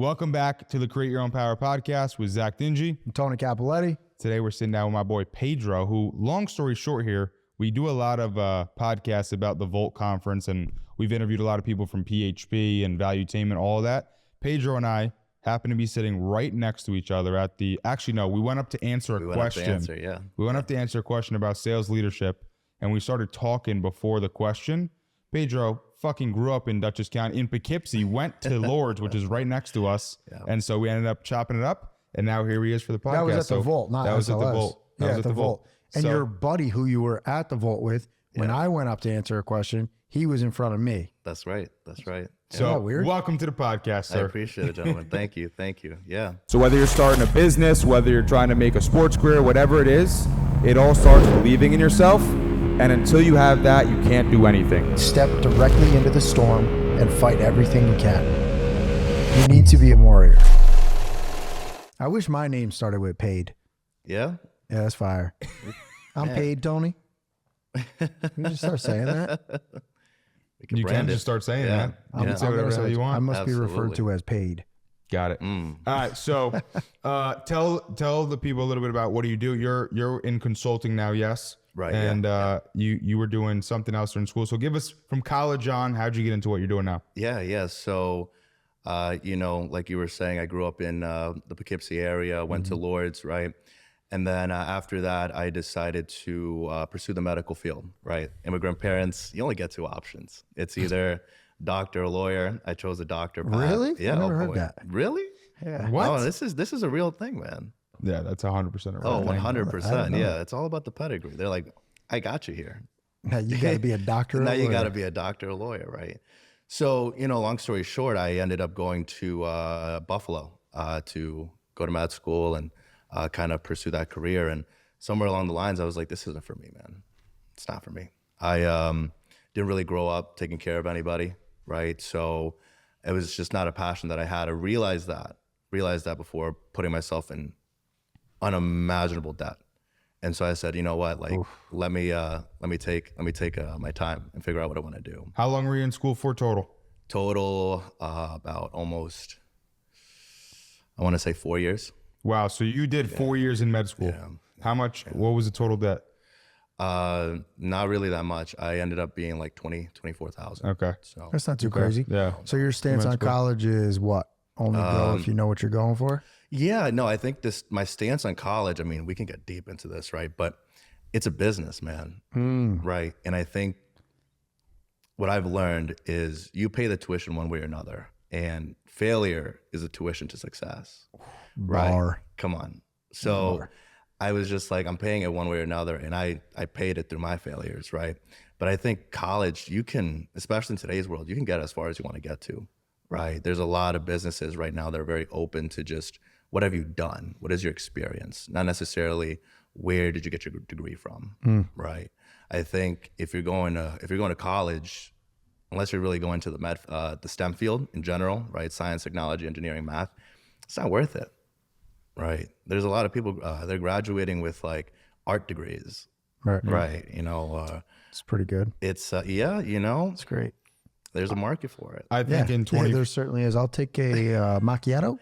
Welcome back to the Create Your Own Power podcast with Zach Dingy. I'm Tony Capoletti. Today we're sitting down with my boy Pedro, who, long story short here, we do a lot of podcasts about the Volt conference, and we've interviewed a lot of people from PHP and Valuetainment, all of that. Pedro and I happen to be sitting right next to each other at the, actually no, we went up to answer a question. We went up to answer a question about sales leadership, and we started talking before the question. Pedro fucking grew up in Dutchess County, in Poughkeepsie, went to Lourdes, which is right next to us. Yeah. And so we ended up chopping it up, and now here he is for the podcast. That was at the Volt, not that was SLS. At the Volt. That was at the Volt. And your buddy who you were at the Volt with, when I went up to answer a question, he was in front of me. That's right. That's right. So weird? Welcome to the podcast, sir. I appreciate it, gentlemen. Thank you. Thank you. Yeah. So whether you're starting a business, whether you're trying to make a sports career, whatever it is, it all starts with believing in yourself. And until you have that, you can't do anything. Step directly into the storm and fight everything you can. You need to be a warrior. I wish my name started with paid. Yeah? Yeah, that's fire. I'm paid, Tony. You just start saying that. You can just start saying that. You can say whatever the hell you want. I must be referred to as paid. Got it. All right. So tell the people a little bit about what do you do. You're in consulting now, yes? Right. And you were doing something else during school. So give us from college on, how'd you get into what you're doing now? Yeah. So, like you were saying, I grew up in the Poughkeepsie area, went to Lourdes, right? And then after that, I decided to pursue the medical field, right? Immigrant parents, you only get two options. It's either doctor or lawyer. I chose a doctor path. Really? Yeah. I never heard that. Really? Yeah. What? Oh, this is a real thing, man. Yeah, that's 100% right. Oh, 100%. Yeah, it's all about the pedigree. They're like, I got you here. Now you got to be a doctor. Now you got to be a doctor or lawyer, right? So, long story short, I ended up going to Buffalo to go to med school and kind of pursue that career. And somewhere along the lines, I was like, this isn't for me, man. It's not for me. I didn't really grow up taking care of anybody, right? So it was just not a passion that I had. I realized that before putting myself in unimaginable debt. And so I said, you know what, like, let me take my time and figure out what I want to do. How long were you in school for total? About almost, I want to say 4 years. Wow. So you did 4 years in med school. Yeah. How much, what was the total debt? Not really that much. I ended up being like 24,000. Okay. So that's not too crazy. Yeah. So your stance on college is what? Only go if you know what you're going for? Yeah, no, I think my stance on college, I mean, we can get deep into this, right? But it's a business, man, right? And I think what I've learned is you pay the tuition one way or another, and failure is a tuition to success, right? Come on. So I was just like, I'm paying it one way or another, and I paid it through my failures, right? But I think college, you can, especially in today's world, you can get as far as you want to get to, right? There's a lot of businesses right now that are very open to just, what have you done? What is your experience? Not necessarily where did you get your degree from, right? I think if you're going to college, unless you're really going to the STEM field in general, right? Science, technology, engineering, math, it's not worth it, right? There's a lot of people they're graduating with like art degrees, right? It's pretty good. It's it's great. There's a market for it. I think in 20 there certainly is. I'll take a macchiato.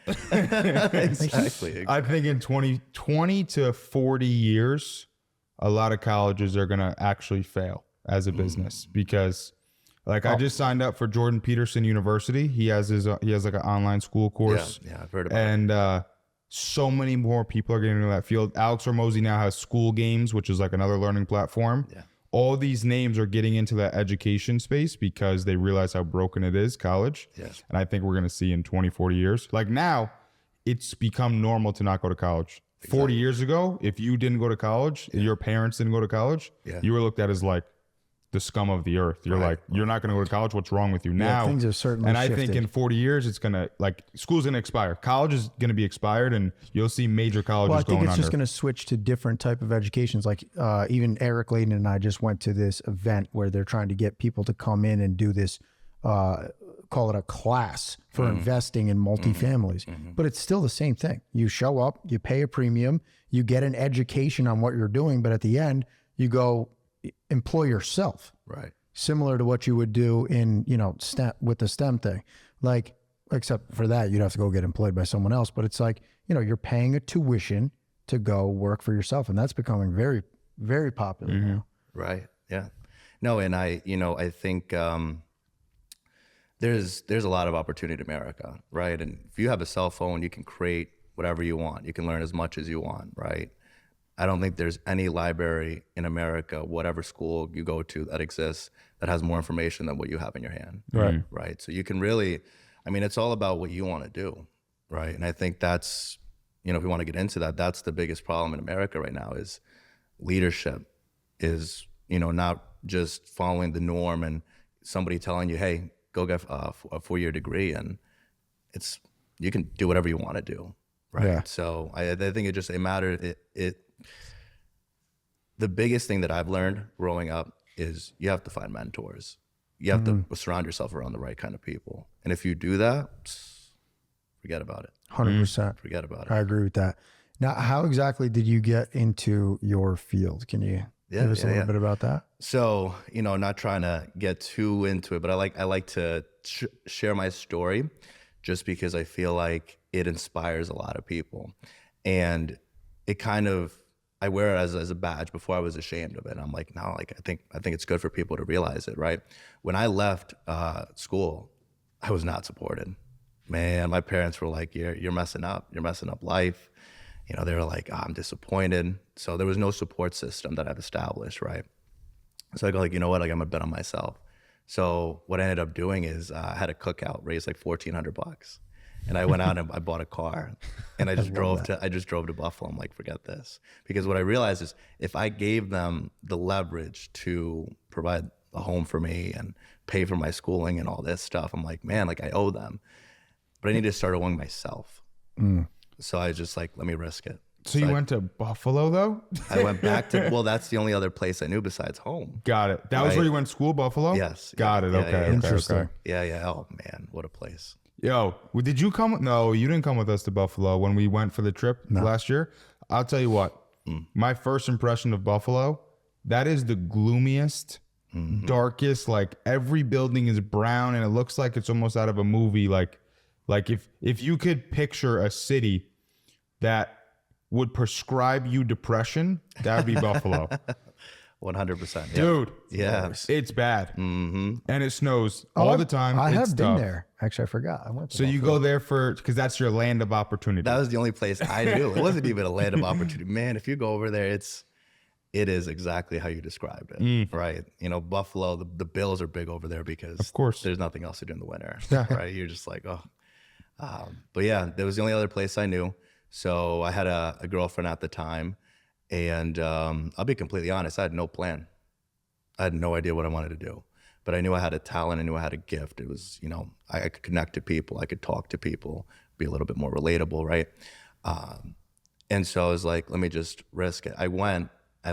Exactly. I think in 20 to 40 years, a lot of colleges are going to actually fail as a business because like I just signed up for Jordan Peterson University. He has like an online school course. Yeah, I've heard about it. And so many more people are getting into that field. Alex Hormozy now has School Games, which is like another learning platform. Yeah. All these names are getting into that education space because they realize how broken it is, college. Yes. And I think we're going to see in 20, 40 years. Like now, it's become normal to not go to college. Exactly. 40 years ago, if you didn't go to college, your parents didn't go to college, you were looked at as like the scum of the earth. You're like, you're not going to go to college. What's wrong with you now? Things are certainly shifted. I think in 40 years, it's going to like school's going to expire. College is going to be expired and you'll see major colleges going under. Well, I think it's just going to switch to different type of educations. Like even Eric Layden and I just went to this event where they're trying to get people to come in and do this, call it a class for investing in multifamilies. But it's still the same thing. You show up, you pay a premium, you get an education on what you're doing, but at the end, you go employ yourself. Right. Similar to what you would do in, STEM, with the STEM thing. Like except for that, you'd have to go get employed by someone else. But it's like, you're paying a tuition to go work for yourself. And that's becoming very, very popular now. Right. Yeah. No, and I think there's a lot of opportunity in America, right? And if you have a cell phone, you can create whatever you want. You can learn as much as you want, right? I don't think there's any library in America, whatever school you go to that exists, that has more information than what you have in your hand. Right. Right. So you can really, it's all about what you want to do. Right. And I think that's, if we want to get into that, that's the biggest problem in America right now is leadership is, not just following the norm and somebody telling you, hey, go get a 4-year degree and you can do whatever you want to do. Right. Yeah. So I think it matters. The biggest thing that I've learned growing up is you have to find mentors. You have to surround yourself around the right kind of people. And if you do that, forget about it. 100%. Forget about it. I agree with that. Now, how exactly did you get into your field? Can you give us a little bit about that? So, not trying to get too into it, but I like to share my story just because I feel like it inspires a lot of people. And it I wear it as a badge. Before I was ashamed of it. And I'm like, no, I think it's good for people to realize it, right? When I left school, I was not supported. Man, my parents were like, you're messing up. You're messing up life. They were like, I'm disappointed. So there was no support system that I've established, right? So I go like, you know what? Like I'm gonna bet on myself. So what I ended up doing is I had a cookout, raised like $1,400. And I went out and I bought a car and I just drove to Buffalo. I'm like, forget this. Because what I realized is if I gave them the leverage to provide a home for me and pay for my schooling and all this stuff, I'm like, man, like I owe them. But I need to start owing myself. So I just like, let me risk it. So you went to Buffalo though? I went back to, that's the only other place I knew besides home. Got it. That was where you went to school, Buffalo? Yes. Got it. Okay. Yeah. Interesting. Yeah. Oh man, what a place. Yo, did you come? No, you didn't come with us to Buffalo when we went for the trip last year. I'll tell you what, my first impression of Buffalo, that is the gloomiest, darkest, like every building is brown and it looks like it's almost out of a movie. Like if you could picture a city that would prescribe you depression, that would be Buffalo. 100%. Dude. Yeah. It's bad. And it snows all the time. I It's have been tough. there. Actually, I forgot. I went to So you go there because that's your land of opportunity. That was the only place I knew. It wasn't even a land of opportunity. Man, if you go over there, it is exactly how you described it, right? Buffalo, the Bills are big over there because of course there's nothing else to do in the winter, right? You're just like, oh. But yeah, that was the only other place I knew. So I had a girlfriend at the time. And I'll be completely honest, I had no plan. I had no idea what I wanted to do. But I knew I had a talent. I knew I had a gift. It was, I could connect to people. I could talk to people, be a little bit more relatable, right? And so I was like, let me just risk it. I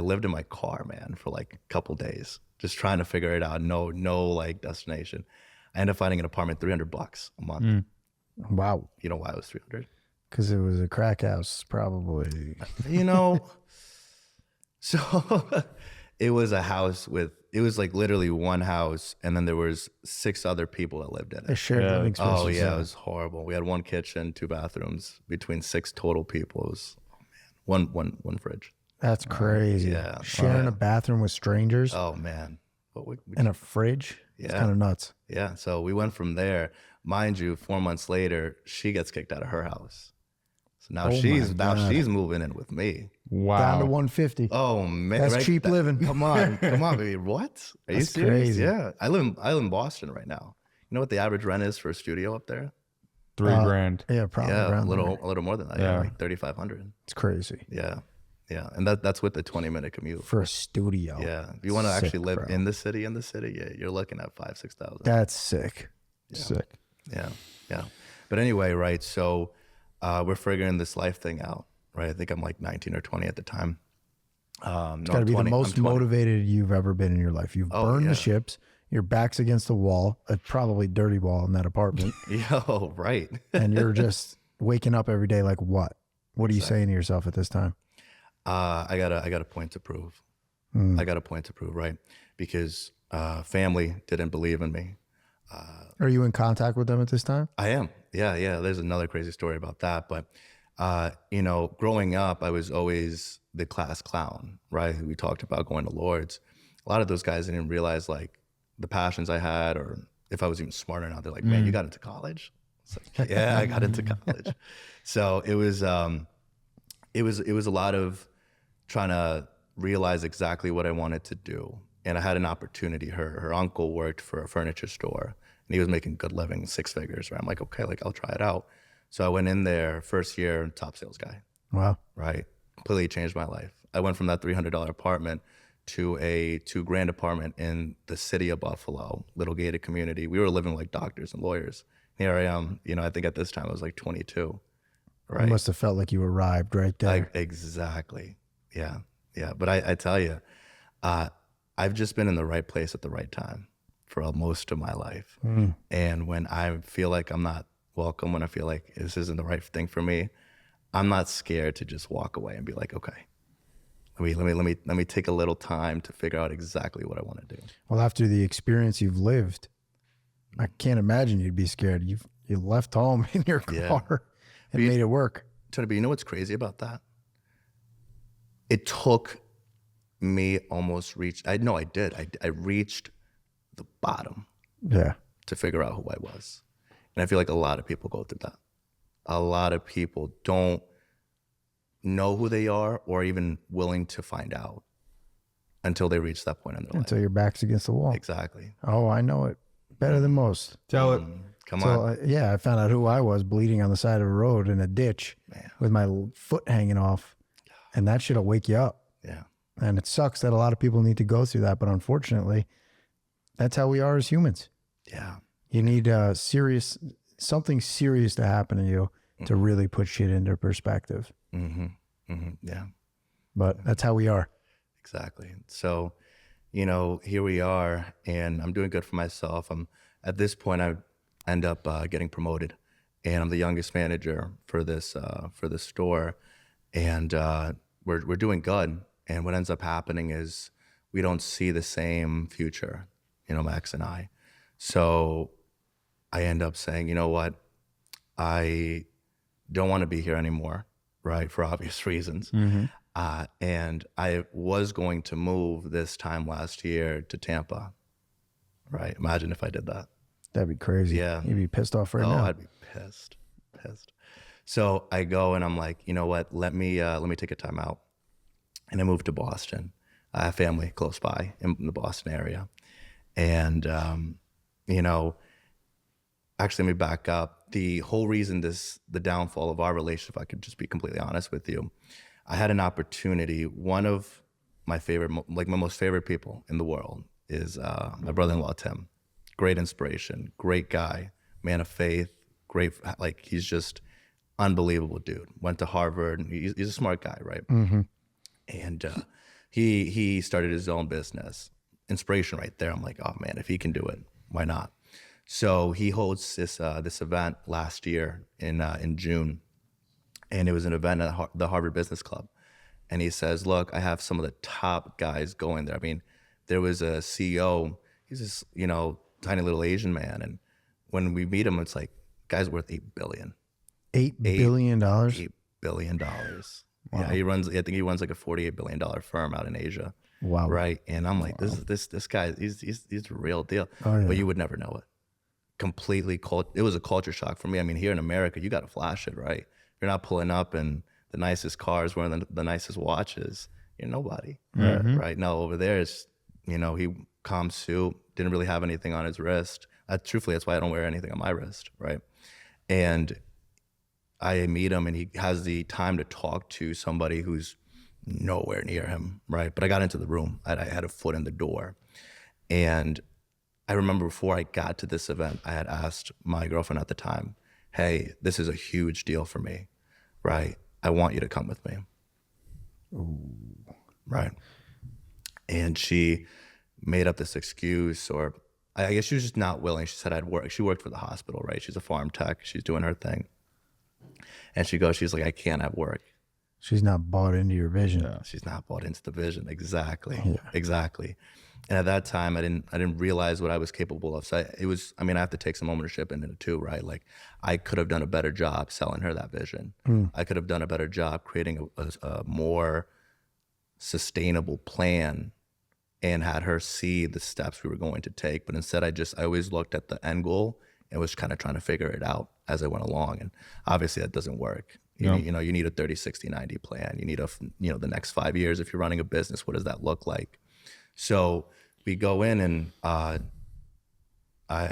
lived in my car, man, for like a couple days, just trying to figure it out. No like destination. I ended up finding an apartment, $300 a month. Wow. You know why it was 300? Because it was a crack house, probably. So it was a house it was like literally one house, and then there was 6 other people that lived in it. A shared living space. Oh yeah, it was horrible. We had 1 kitchen, 2 bathrooms between 6 total people. It was, man, one fridge. That's crazy. Yeah. Sharing a bathroom with strangers. Oh man. And a fridge. It's kind of nuts. Yeah. So we went from there. Mind you, 4 months later, she gets kicked out of her house. So now she's moving in with me. Wow. Down to 150. Oh man, That's cheap living. Come on, baby. What? Are you serious? Crazy. Yeah, I live in Boston right now. You know what the average rent is for a studio up there? $3,000. Yeah, probably. Yeah, around a little more than that. Yeah, Yeah. like 3,500. It's crazy Yeah, and that's with the 20-minute commute. for a studio. Yeah, if you want to Sick, actually live bro. in the city, yeah, you're looking at 5,000-6,000. That's sick. Sick. Yeah. But anyway, right? So we're figuring this life thing out, right? I think I'm like 19 or 20 at the time. It's got to be the most motivated you've ever been in your life. You've burned the ships. Your back's against the wall, a probably dirty wall in that apartment. Yo, right. And you're just waking up every day like, what? What are you saying to yourself at this time? I got a point to prove. I got a point to prove, right? Because family didn't believe in me. Are you in contact with them at this time? I am. Yeah. There's another crazy story about that. But, you know, growing up, I was always the class clown, right? We talked about going to Lord's. A lot of those guys didn't realize like the passions I had, or if I was even smart or not. They're like, man, you got into college? It's like, yeah, I got into college. So it was a lot of trying to realize exactly what I wanted to do. And I had an opportunity. Her uncle worked for a furniture store, and he was making good living, 6 figures. Right? I'm like, okay, like I'll try it out. So I went in there, first year, top sales guy. Wow. Right? Completely changed my life. I went from that $300 apartment to a $2,000 apartment in the city of Buffalo, little gated community. We were living like doctors and lawyers. Here I am, you know, I think at this time I was like 22. Right? You must have felt like you arrived right there. Exactly. Yeah. But I tell you, I've just been in the right place at the right time for most of my life. And when I feel like I'm not welcome, when I feel like this isn't the right thing for me, I'm not scared to just walk away and be like, okay, let me take a little time to figure out exactly what I want to do. Well, after the experience you've lived, I can't imagine you'd be scared. You left home in your car and made it work. Tony, but you know what's crazy about that? It took me almost I reached the bottom to figure out who I was. And I feel like a lot of people go through that. A lot of people don't know who they are or even willing to find out until they reach that point in their life. Until your back's against the wall. Exactly. Oh, I know it better than most. Tell it. Come on. Yeah, I found out who I was, bleeding on the side of a road in a ditch with my foot hanging off. And that shit'll wake you up. Yeah. And it sucks that a lot of people need to go through that, but unfortunately, that's how we are as humans. Yeah. You need something serious to happen to you to really put shit into perspective. Yeah. But that's how we are. Exactly. So, you know, here we are, and I'm doing good for myself. At this point, I end up getting promoted, and I'm the youngest manager for this store, and we're doing good. And what ends up happening is we don't see the same future, you know, Max and I. So I end up saying, you know what, I don't want to be here anymore, right, for obvious reasons. And I was going to move this time last year to Tampa, right? Imagine if I did that. That'd be crazy. Yeah. You'd be pissed off right now. Oh, I'd be pissed. So I go and I'm like, you know what? Let me take a time out, and I moved to Boston. I have family close by in the Boston area, and you know, actually, let me back up. The whole reason the downfall of our relationship, if I could just be completely honest with you, I had an opportunity. One of my most favorite people in the world is my brother-in-law, Tim. Great inspiration, great guy, man of faith, great, like he's just unbelievable dude. Went to Harvard. He's a smart guy, right? And he started his own business. Inspiration right there. I'm like, oh man, if he can do it, why not? So he holds this event last year in June, and it was an event at the Harvard Business Club. And he says, look, I have some of the top guys going there. I mean, there was a CEO. He's this, you know, tiny little Asian man, and when we meet him, it's like, guy's worth $8 billion. $8 billion? $8 billion. Wow. Yeah, I think he runs like a $48 billion firm out in Asia. Wow. Right. And I'm like, this guy, he's the real deal. Oh, yeah. But you would never know it. Completely it was a culture shock for me. I mean, here in America, you got to flash it, right? You're not pulling up in the nicest cars, wearing the nicest watches. You're nobody. Right. Now over there, it's, you know, he calm suit, didn't really have anything on his wrist. Truthfully, that's why I don't wear anything on my wrist. Right. And I meet him, and he has the time to talk to somebody who's nowhere near him, right? But I got into the room. I had a foot in the door. And I remember before I got to this event, I had asked my girlfriend at the time, hey, this is a huge deal for me, right? I want you to come with me. Ooh. Right. And she made up this excuse, or I guess she was just not willing. She said she worked for the hospital, right? She's a farm tech. She's doing her thing. And she's like, I can't have work. She's not bought into your vision. Yeah. She's not bought into the vision. Exactly. Yeah. Exactly. And at that time, I didn't realize what I was capable of. So I have to take some ownership in it too, right? Like I could have done a better job selling her that vision. I could have done a better job creating a more sustainable plan and had her see the steps we were going to take. But instead, I always looked at the end goal and was kind of trying to figure it out as I went along. And obviously that doesn't work. You need a 30, 60, 90 plan. You need the next 5 years. If you're running a business, what does that look like? So we go in and I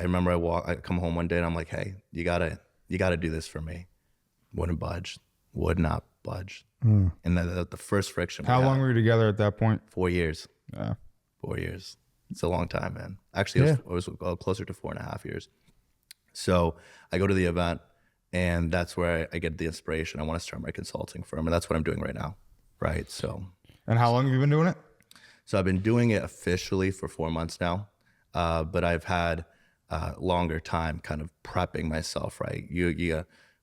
remember I come home one day and I'm like, hey, you gotta do this for me. Wouldn't budge, would not budge. And the first friction. How long were you together at that point? 4 years. Yeah. 4 years. It's a long time, man. Actually, it was closer to 4.5 years. So I go to the event and that's where I get the inspiration. I want to start my consulting firm, and that's what I'm doing right now. Right. So. And how long have you been doing it? So I've been doing it officially for 4 months now, but I've had longer time kind of prepping myself, right?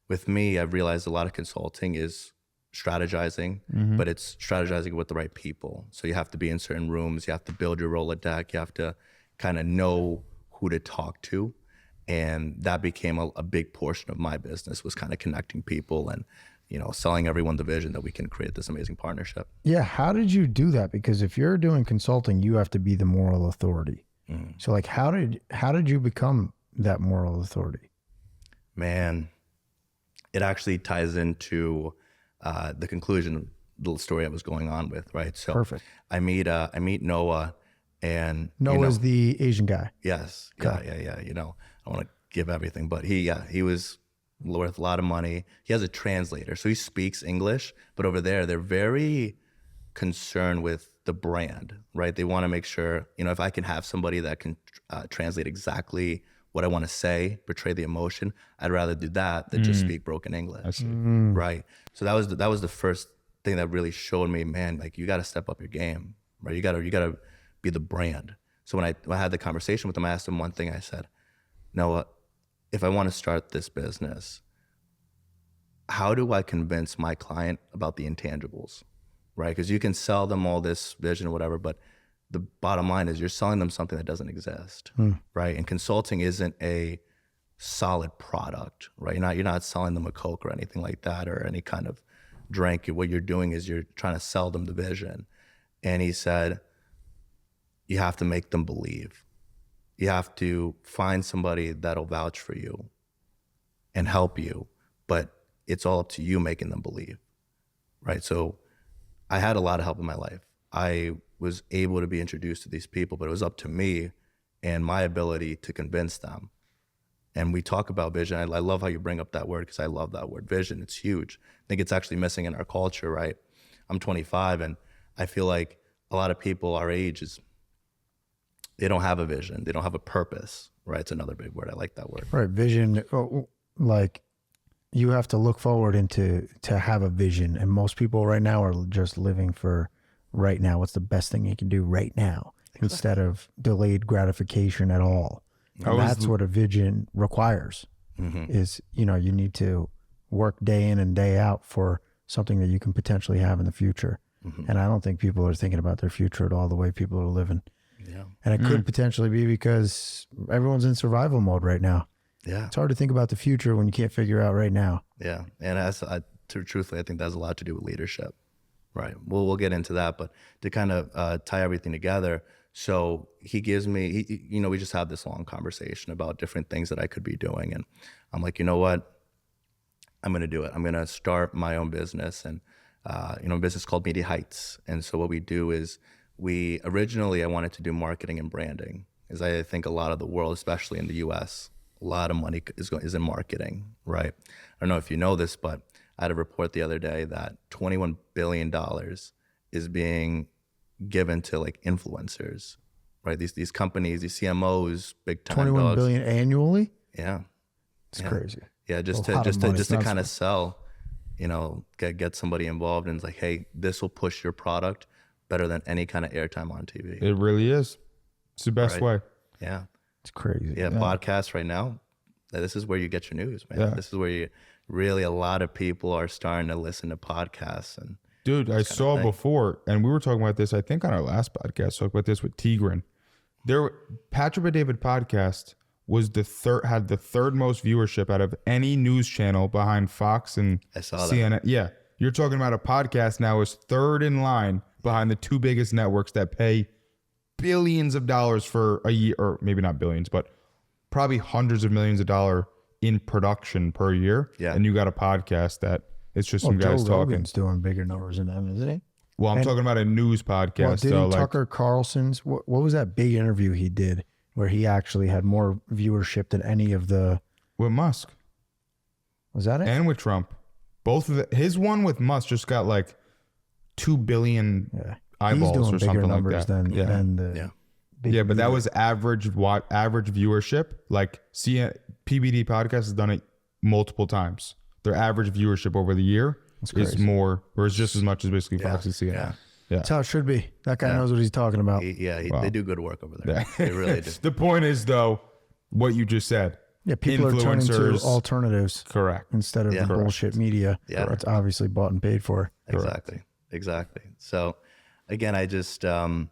With me, I've realized a lot of consulting is strategizing, but it's strategizing with the right people. So you have to be in certain rooms, you have to build your Rolodex, you have to kind of know who to talk to. And that became a big portion of my business, was kind of connecting people and selling everyone the vision that we can create this amazing partnership. Yeah. How did you do that? Because if you're doing consulting, you have to be the moral authority. So like, how did you become that moral authority? Man, it actually ties into the conclusion of the story I was going on with, right? So perfect. I meet Noah, and Noah's the Asian guy. Yes. Okay. Yeah. I don't want to give everything, but he was worth a lot of money. He has a translator, so he speaks English, but over there they're very concerned with the brand, right? They want to make sure, if I can have somebody that can translate exactly what I want to say, portray the emotion, I'd rather do that than just speak broken English. I see. Right. So that was the first thing that really showed me, man, like you got to step up your game, right? You got to be the brand. So when I had the conversation with him, I asked him one thing. I said, Noah, if I want to start this business, how do I convince my client about the intangibles, right? Because you can sell them all this vision or whatever, but the bottom line is you're selling them something that doesn't exist, right? And consulting isn't a solid product, right? You're not selling them a Coke or anything like that, or any kind of drink. What you're doing is you're trying to sell them the vision. And he said, you have to make them believe. You have to find somebody that'll vouch for you and help you, but it's all up to you making them believe, right? So I had a lot of help in my life. I was able to be introduced to these people, but it was up to me and my ability to convince them. And we talk about vision. I love how you bring up that word, because I love that word, vision. It's huge. I think it's actually missing in our culture, right? I'm 25, and I feel like a lot of people our age they don't have a vision. They don't have a purpose, right? It's another big word. I like that word. Right. Vision, like you have to look forward to have a vision. And most people right now are just living for right now. What's the best thing you can do right now, instead of delayed gratification at all? And that's what a vision requires, is, you need to work day in and day out for something that you can potentially have in the future. And I don't think people are thinking about their future at all, the way people are living. Yeah. And it could potentially be because everyone's in survival mode right now. Yeah. It's hard to think about the future when you can't figure out right now. Yeah. And truthfully, I think that has a lot to do with leadership, right? We'll get into that, but to kind of tie everything together. So he gives me, we just have this long conversation about different things that I could be doing. And I'm like, you know what? I'm going to do it. I'm going to start my own business, and, a business called Media Heights. And so what we do is originally I wanted to do marketing and branding, as I think a lot of the world, especially in the US, a lot of money is in marketing, right? I don't know if you know this, but I had a report the other day that $21 billion is being given to like influencers, right? These companies, these CMOs, big time 21 billion annually? Yeah. It's crazy. Yeah, just to kind of sell, get somebody involved, and it's like, hey, this will push your product better than any kind of airtime on TV. It really is. It's the best way. Yeah. It's crazy. Yeah, podcasts right now, this is where you get your news, man. Yeah. This is where a lot of people are starting to listen to podcasts. And dude, I saw before, and we were talking about this, I think on our last podcast, talked about this with Tigran. Patrick and David podcast was had the third most viewership out of any news channel behind Fox and CNN. Yeah. You're talking about a podcast now is third in line behind the two biggest networks that pay billions of dollars for a year, or maybe not billions, but probably hundreds of millions of dollars in production per year. Yeah. And you got a podcast that it's just some guys Joe talking. Rogan's doing bigger numbers than them, isn't he? Well, I'm talking about a news podcast. Well, didn't Tucker Carlson's, what was that big interview he did where he actually had more viewership than any of the... With Musk. Was that it? And with Trump. Both of his one with Musk just got like 2 billion eyeballs or something like that. Than the big but that was average viewership. Like PBD podcast has done it multiple times. Their average viewership over the year is more, or is just as much as basically Fox and CNN. Yeah. That's how it should be. That guy knows what he's talking about. They do good work over there. They really do. The point is, though, what you just said. Yeah, people are turning to alternatives. Correct. Instead of the bullshit media. Yeah. It's obviously bought and paid for. Exactly. So, again, I just, I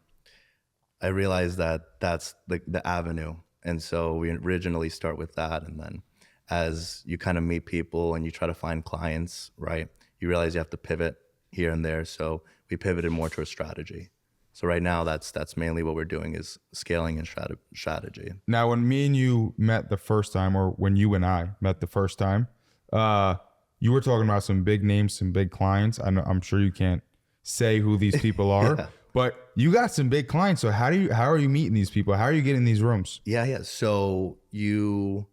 realized that that's the avenue. And so we originally start with that. And then as you kind of meet people and you try to find clients, right, you realize you have to pivot here and there. So we pivoted more towards strategy. So right now, that's mainly what we're doing is scaling and strategy. Now, when me and you met the first time, or when you and I met the first time, you were talking about some big names, some big clients. I'm sure you can't say who these people are, but you got some big clients. So how are you meeting these people? How are you getting these rooms? Yeah. So you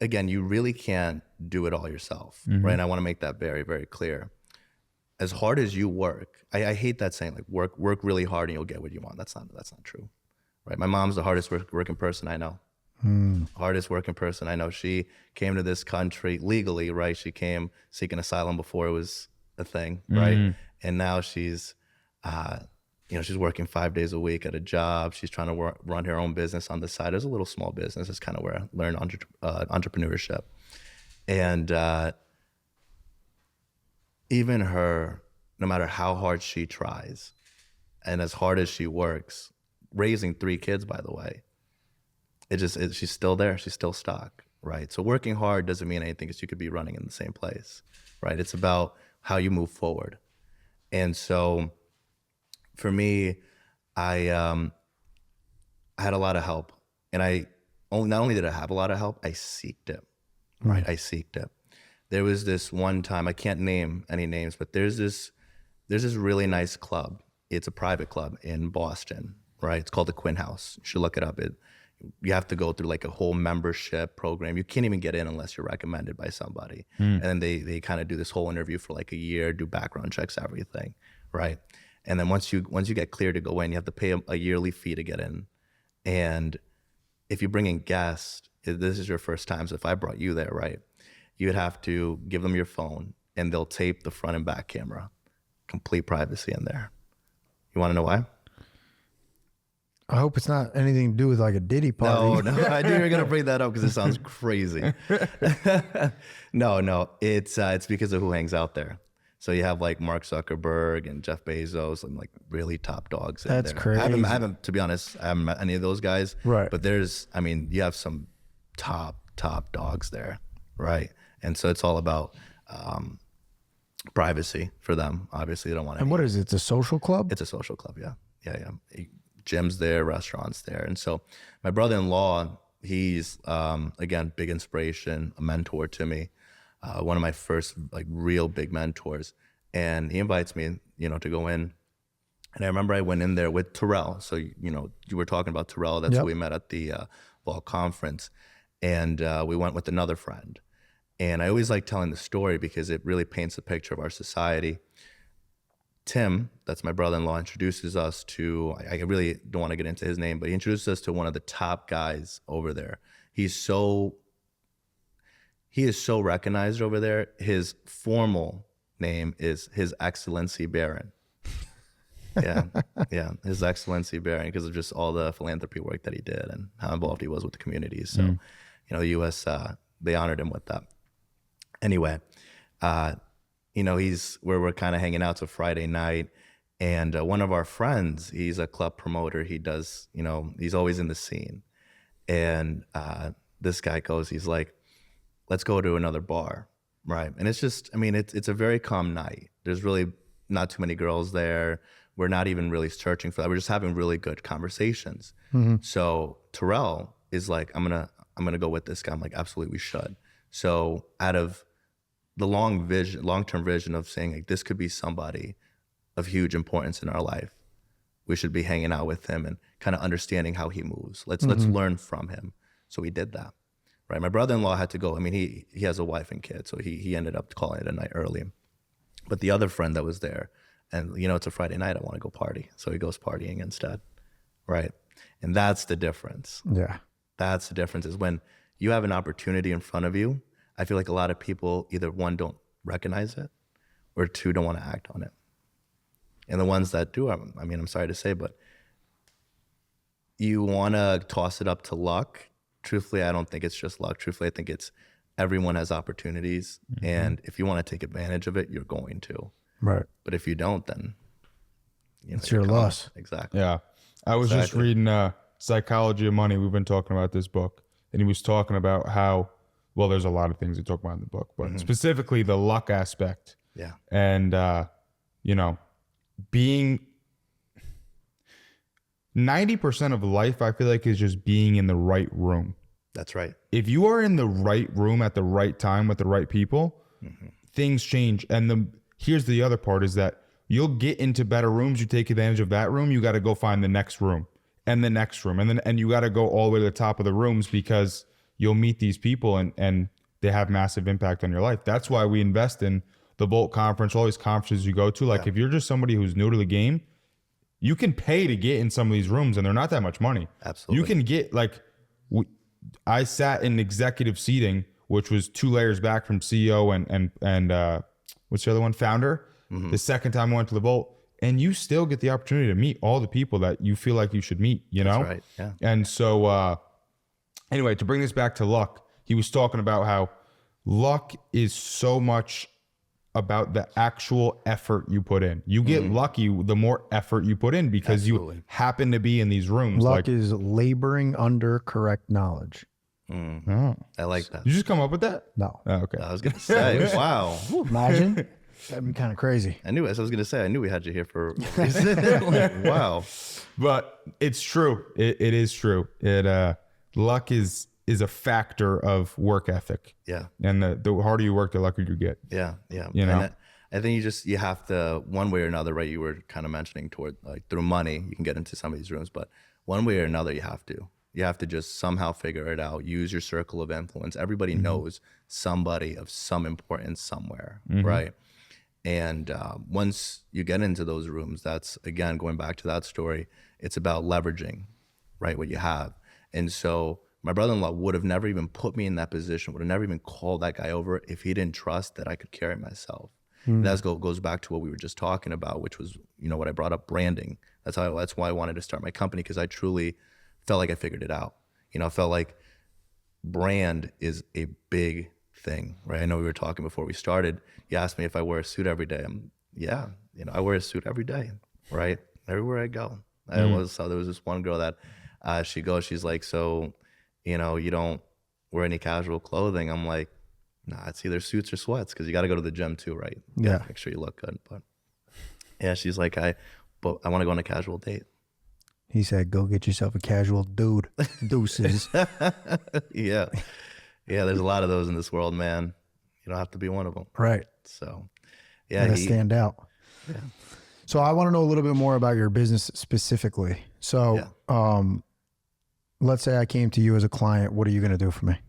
really can't do it all yourself, right? And I want to make that very, very clear. As hard as you work, I hate that saying, like work really hard and you'll get what you want. That's not true, right? My mom's the hardest working person I know. Hardest working person I know. She came to this country legally, right? She came seeking asylum before it was a thing, right? And now she's, she's working 5 days a week at a job. She's trying to run her own business on the side. There's a little small business. It's kind of where I learned entrepreneurship. And even her, no matter how hard she tries and as hard as she works, raising 3 kids, by the way, she's still there. She's still stuck, right? So working hard doesn't mean anything because you could be running in the same place, right? It's about how you move forward. And so for me, I had a lot of help, and not only did I have a lot of help, I seeked it, right? I seeked it. There was this one time, I can't name any names, but there's this really nice club. It's a private club in Boston, right? It's called the Quinn House. You should look it up. You have to go through like a whole membership program. You can't even get in unless you're recommended by somebody. And then they kind of do this whole interview for like a year, do background checks, everything, right? And then once you get cleared to go in, you have to pay a yearly fee to get in. And if you bring in guests, if this is your first time, so if I brought you there, right, you'd have to give them your phone and they'll tape the front and back camera. Complete privacy in there. You want to know why? I hope it's not anything to do with like a Diddy party. No, I knew you were going to bring that up because it sounds crazy. No, it's because of who hangs out there. So you have like Mark Zuckerberg and Jeff Bezos and like really top dogs in there. That's crazy. I haven't, to be honest, I haven't met any of those guys. Right. But you have some top dogs there, right? And so it's all about privacy for them. Obviously, they don't want to. And what is it? It's a social club? It's a social club, yeah. Gyms there, restaurants there. And so my brother-in-law, he's, again, big inspiration, a mentor to me. One of my first like real big mentors. And he invites me, to go in. And I remember I went in there with Terrell. So, you were talking about Terrell. That's who we met at the Vault conference. And we went with another friend. And I always like telling the story because it really paints a picture of our society. Tim, that's my brother-in-law, introduces us to, I really don't want to get into his name, but he introduces us to one of the top guys over there. He is so recognized over there. His formal name is His Excellency Baron. Yeah, His Excellency Baron, because of just all the philanthropy work that he did and how involved he was with the community. So, the U.S., they honored him with that. Anyway, we're kind of hanging out till Friday night, And one of our friends, he's a club promoter. He does, he's always in the scene. And this guy goes, he's like, let's go to another bar, right? And it's just, it's a very calm night. There's really not too many girls there. We're not even really searching for that. We're just having really good conversations. So Terrell is like, I'm gonna go with this guy. I'm like, absolutely, we should. So out of the long-term vision of saying like, this could be somebody of huge importance in our life, we should be hanging out with him and kind of understanding how he moves. Let's learn from him. So we did that, right? My brother-in-law had to go. He has a wife and kids, so he ended up calling it a night early. But the other friend that was there, and it's a Friday night, I want to go party, so he goes partying instead, right? And that's the difference. Yeah. That's the difference, is when you have an opportunity in front of you, I feel like a lot of people either, one, don't recognize it, or two, don't want to act on it. And the ones that do, I'm sorry to say, but you want to toss it up to luck. Truthfully, I don't think it's just luck. Truthfully, I think it's everyone has opportunities. And if you want to take advantage of it, you're going to. Right. But if you don't, then it's your loss. Exactly. Yeah. I was just reading Psychology of Money. We've been talking about this book. And he was talking about how, well, there's a lot of things he talk about in the book, but specifically the luck aspect. Yeah. And, being 90% of life, I feel like, is just being in the right room. That's right. If you are in the right room at the right time with the right people, things change. And here's the other part, is that you'll get into better rooms. You take advantage of that room. You got to go find the next room and the next room. And you got to go all the way to the top of the rooms, because you'll meet these people and they have massive impact on your life. That's why we invest in the Volt Conference, all these conferences you go to. Like, if you're just somebody who's new to the game, you can pay to get in some of these rooms, and they're not that much money. Absolutely. You can get, like, I sat in executive seating, which was 2 layers back from CEO and what's the other one? Founder. The second time I went to the Volt, and you still get the opportunity to meet all the people that you feel like you should meet, That's right. Yeah. And so, anyway, to bring this back to luck, he was talking about how luck is so much about the actual effort you put in. You get lucky the more effort you put in, because you happen to be in these rooms. Luck is laboring under correct knowledge. Oh. I like that. You just come up with that? No. Oh, okay. I was going to say, wow. Imagine. That'd be kind of crazy. I knew we had you here for a reason. Like, wow. But it's true. It is true. Luck is a factor of work ethic. Yeah. And the harder you work, the luckier you get. Yeah. Yeah. And I think you have to, one way or another, right? You were kind of mentioning toward, like, through money, you can get into some of these rooms, but one way or another, you have to just somehow figure it out. Use your circle of influence. Everybody knows somebody of some importance somewhere, right? And once you get into those rooms, that's, again, going back to that story, it's about leveraging, right, what you have. And so my brother-in-law would have never even put me in that position, would have never even called that guy over if he didn't trust that I could carry myself. And that goes back to what we were just talking about, which was, what I brought up, branding. That's why I wanted to start my company, because I truly felt like I figured it out. I felt like brand is a big thing, right? I know we were talking before we started. You asked me if I wear a suit every day. I wear a suit every day, right? Everywhere I go. There was this one girl that she's like, so, you don't wear any casual clothing. I'm like, nah, it's either suits or sweats, because you got to go to the gym too, right? Yeah. Make sure you look good. But yeah, she's like, I want to go on a casual date. He said, go get yourself a casual dude. Deuces. Yeah. Yeah, there's a lot of those in this world, man. You don't have to be one of them. Right. So, yeah. Gotta stand out. Yeah. So I want to know a little bit more about your business specifically. So let's say I came to you as a client. What are you going to do for me?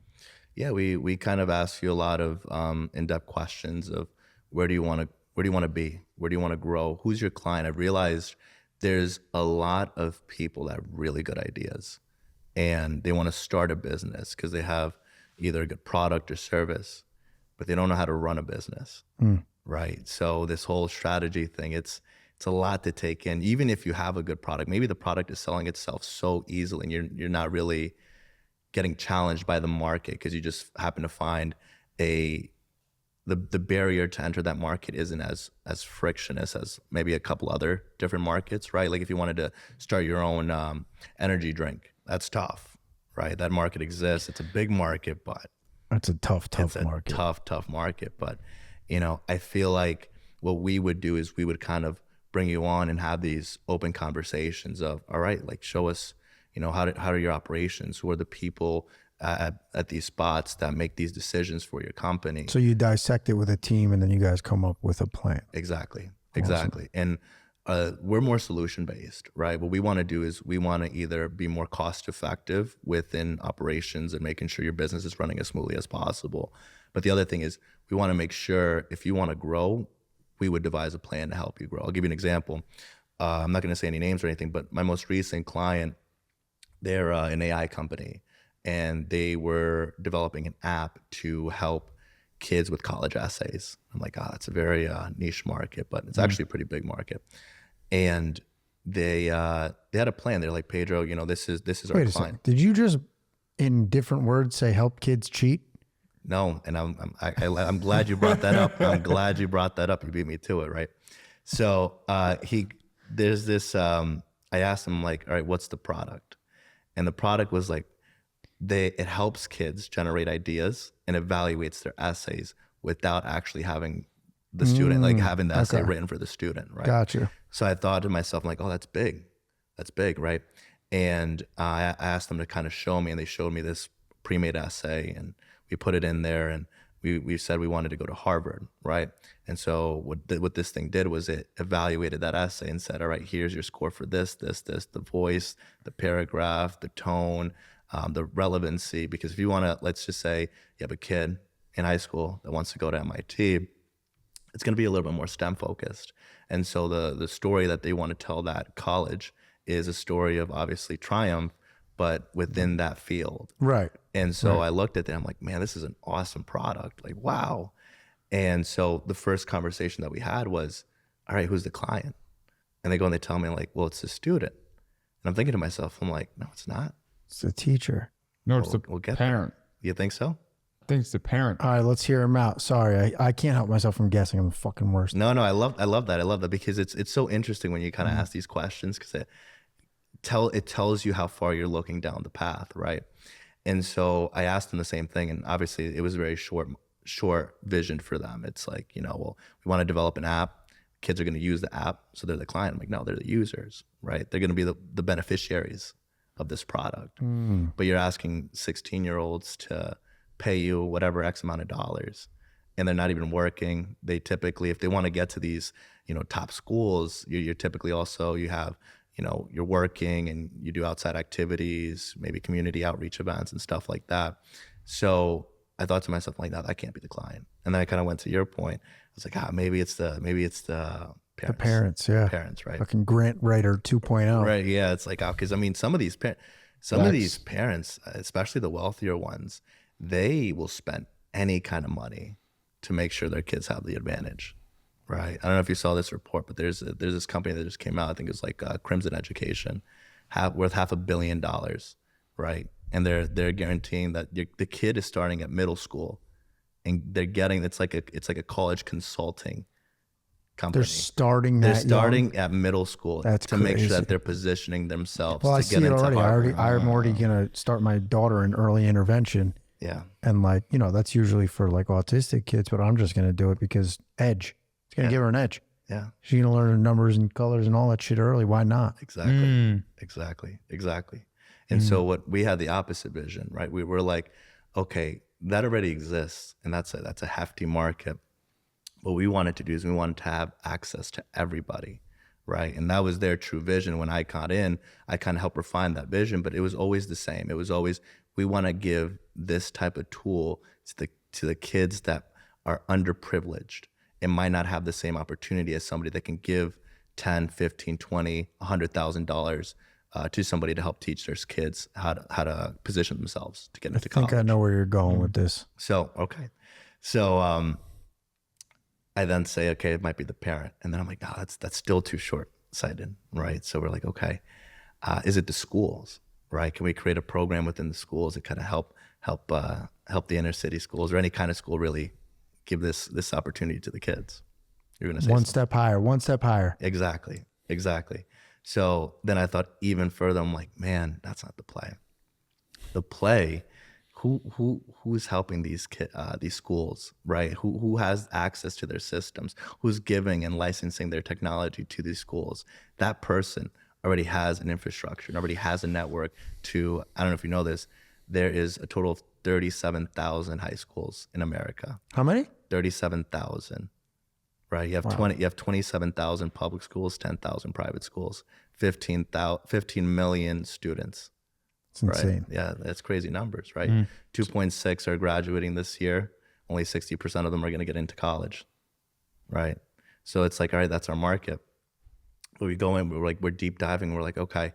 Yeah, we kind of ask you a lot of in-depth questions of where do you want to be? Where do you want to grow? Who's your client? I've realized there's a lot of people that have really good ideas, and they want to start a business because they have either a good product or service, but they don't know how to run a business, right? So this whole strategy thing, it's a lot to take in. Even if you have a good product, maybe the product is selling itself so easily and you're not really getting challenged by the market because you just happen to find the the barrier to enter that market isn't as frictionless as maybe a couple other different markets, right? Like if you wanted to start your own energy drink, that's tough, right? That market exists. It's a big market, but That's a tough it's a market. tough market. But I feel like what we would do is we would kind of bring you on and have these open conversations of, all right, like show us, how are your operations? Who are the people at these spots that make these decisions for your company? So you dissect it with a team, and then you guys come up with a plan. Exactly. And we're more solution based, right? What we want to do is we want to either be more cost effective within operations and making sure your business is running as smoothly as possible. But the other thing is we want to make sure if you want to grow, we would devise a plan to help you grow. I'll give you an example. I'm not going to say any names or anything, but my most recent client, they're an AI company, and they were developing an app to help kids with college essays. I'm like, it's a very niche market, but it's actually a pretty big market. And they had a plan. They're like, Pedro, this is our Wait a client. second. Did you just, in different words, say help kids cheat? No, and I'm glad you brought that up. I'm glad you brought that up. You beat me to it, right? So there's this. I asked him, like, all right, what's the product? And the product was like, it helps kids generate ideas and evaluates their essays without actually having the student, like having the essay written for the student, right? Gotcha. So I thought to myself, like, oh, that's big, right? And I asked them to kind of show me, and they showed me this pre-made essay, and we put it in there, and we said we wanted to go to Harvard, right? And so what this thing did was it evaluated that essay and said, all right, here's your score for this, the voice, the paragraph, the tone, the relevancy. Because if you want to, let's just say you have a kid in high school that wants to go to MIT, it's going to be a little bit more STEM focused. And so the story that they want to tell that college is a story of obviously triumph, but within that field. Right. And so I looked at it, I'm like, man, this is an awesome product. Like, wow. And so the first conversation that we had was, all right, who's the client? And they go and they tell me, like, well, it's the student. And I'm thinking to myself, I'm like, no, it's not. It's the teacher. No, it's the We'll get parent. You think so? I think it's the parent. All right, let's hear him out. Sorry, I can't help myself from guessing. I'm the fucking worst. No, I love that. I love that because it's so interesting when you kind of ask these questions, because it tells you how far you're looking down the path, right? And so I asked them the same thing, and obviously it was very short vision for them. It's like, well, we want to develop an app. Kids are going to use the app, so they're the client. I'm like, no, they're the users, right? They're going to be the beneficiaries of this product. But you're asking 16-year-olds to pay you whatever X amount of dollars, and they're not even working. They typically, if they want to get to these, top schools, you're typically also, you have, you're working and you do outside activities, maybe community outreach events and stuff like that. So I thought to myself, like, no, that can't be the client. And then I kind of went to your point. I was like, maybe it's the parents. The parents, yeah. Parents, right? Fucking grant writer 2.0. Right, yeah. It's like, because I mean, some of these parents, especially the wealthier ones, they will spend any kind of money to make sure their kids have the advantage, right? I don't know if you saw this report, but there's this company that just came out. I think it's like Crimson Education, worth $500 million, right? And they're guaranteeing that the kid is starting at middle school, and they're getting it's like a college consulting company. They're starting at middle school to make sure that they're positioning themselves. Well, I to see get it into already. Harvard. I'm already gonna start my daughter in early intervention. Yeah. And like, that's usually for like autistic kids, but I'm just going to do it because edge. It's going to give her an edge. Yeah. She's going to learn the numbers and colors and all that shit early. Why not? Exactly. And so what we had the opposite vision, right? We were like, okay, that already exists, and that's a hefty market. What we wanted to do is we wanted to have access to everybody, right? And that was their true vision. When I got in, I kind of helped refine that vision, but it was always the same. It was always, we want to give this type of tool to the kids that are underprivileged and might not have the same opportunity as somebody that can give 10, 15, 20, $100,000 to somebody to help teach their kids how to position themselves to get into college. I think I know where you're going with this. So, okay. So I then say, okay, it might be the parent. And then I'm like, no, that's still too short-sighted, right? So we're like, okay, is it the schools, right? Can we create a program within the schools that kind of help the inner city schools, or any kind of school really give this opportunity to the kids. You're going to say One something. step higher, one step higher. Exactly. So then I thought even further, I'm like, man, that's not the play. The play, who's helping these schools, right? Who has access to their systems? Who's giving and licensing their technology to these schools? That person already has an infrastructure and already has a network to, I don't know if you know this, there is a total of 37,000 high schools in America. How many? 37,000. Right, you have 27,000 public schools, 10,000 private schools, 15 million students. It's insane. Right? Yeah, that's crazy numbers, right? 2.6 are graduating this year. Only 60% of them are going to get into college, right? So it's like, all right, that's our market. But we go in, we're deep diving. We're like, okay,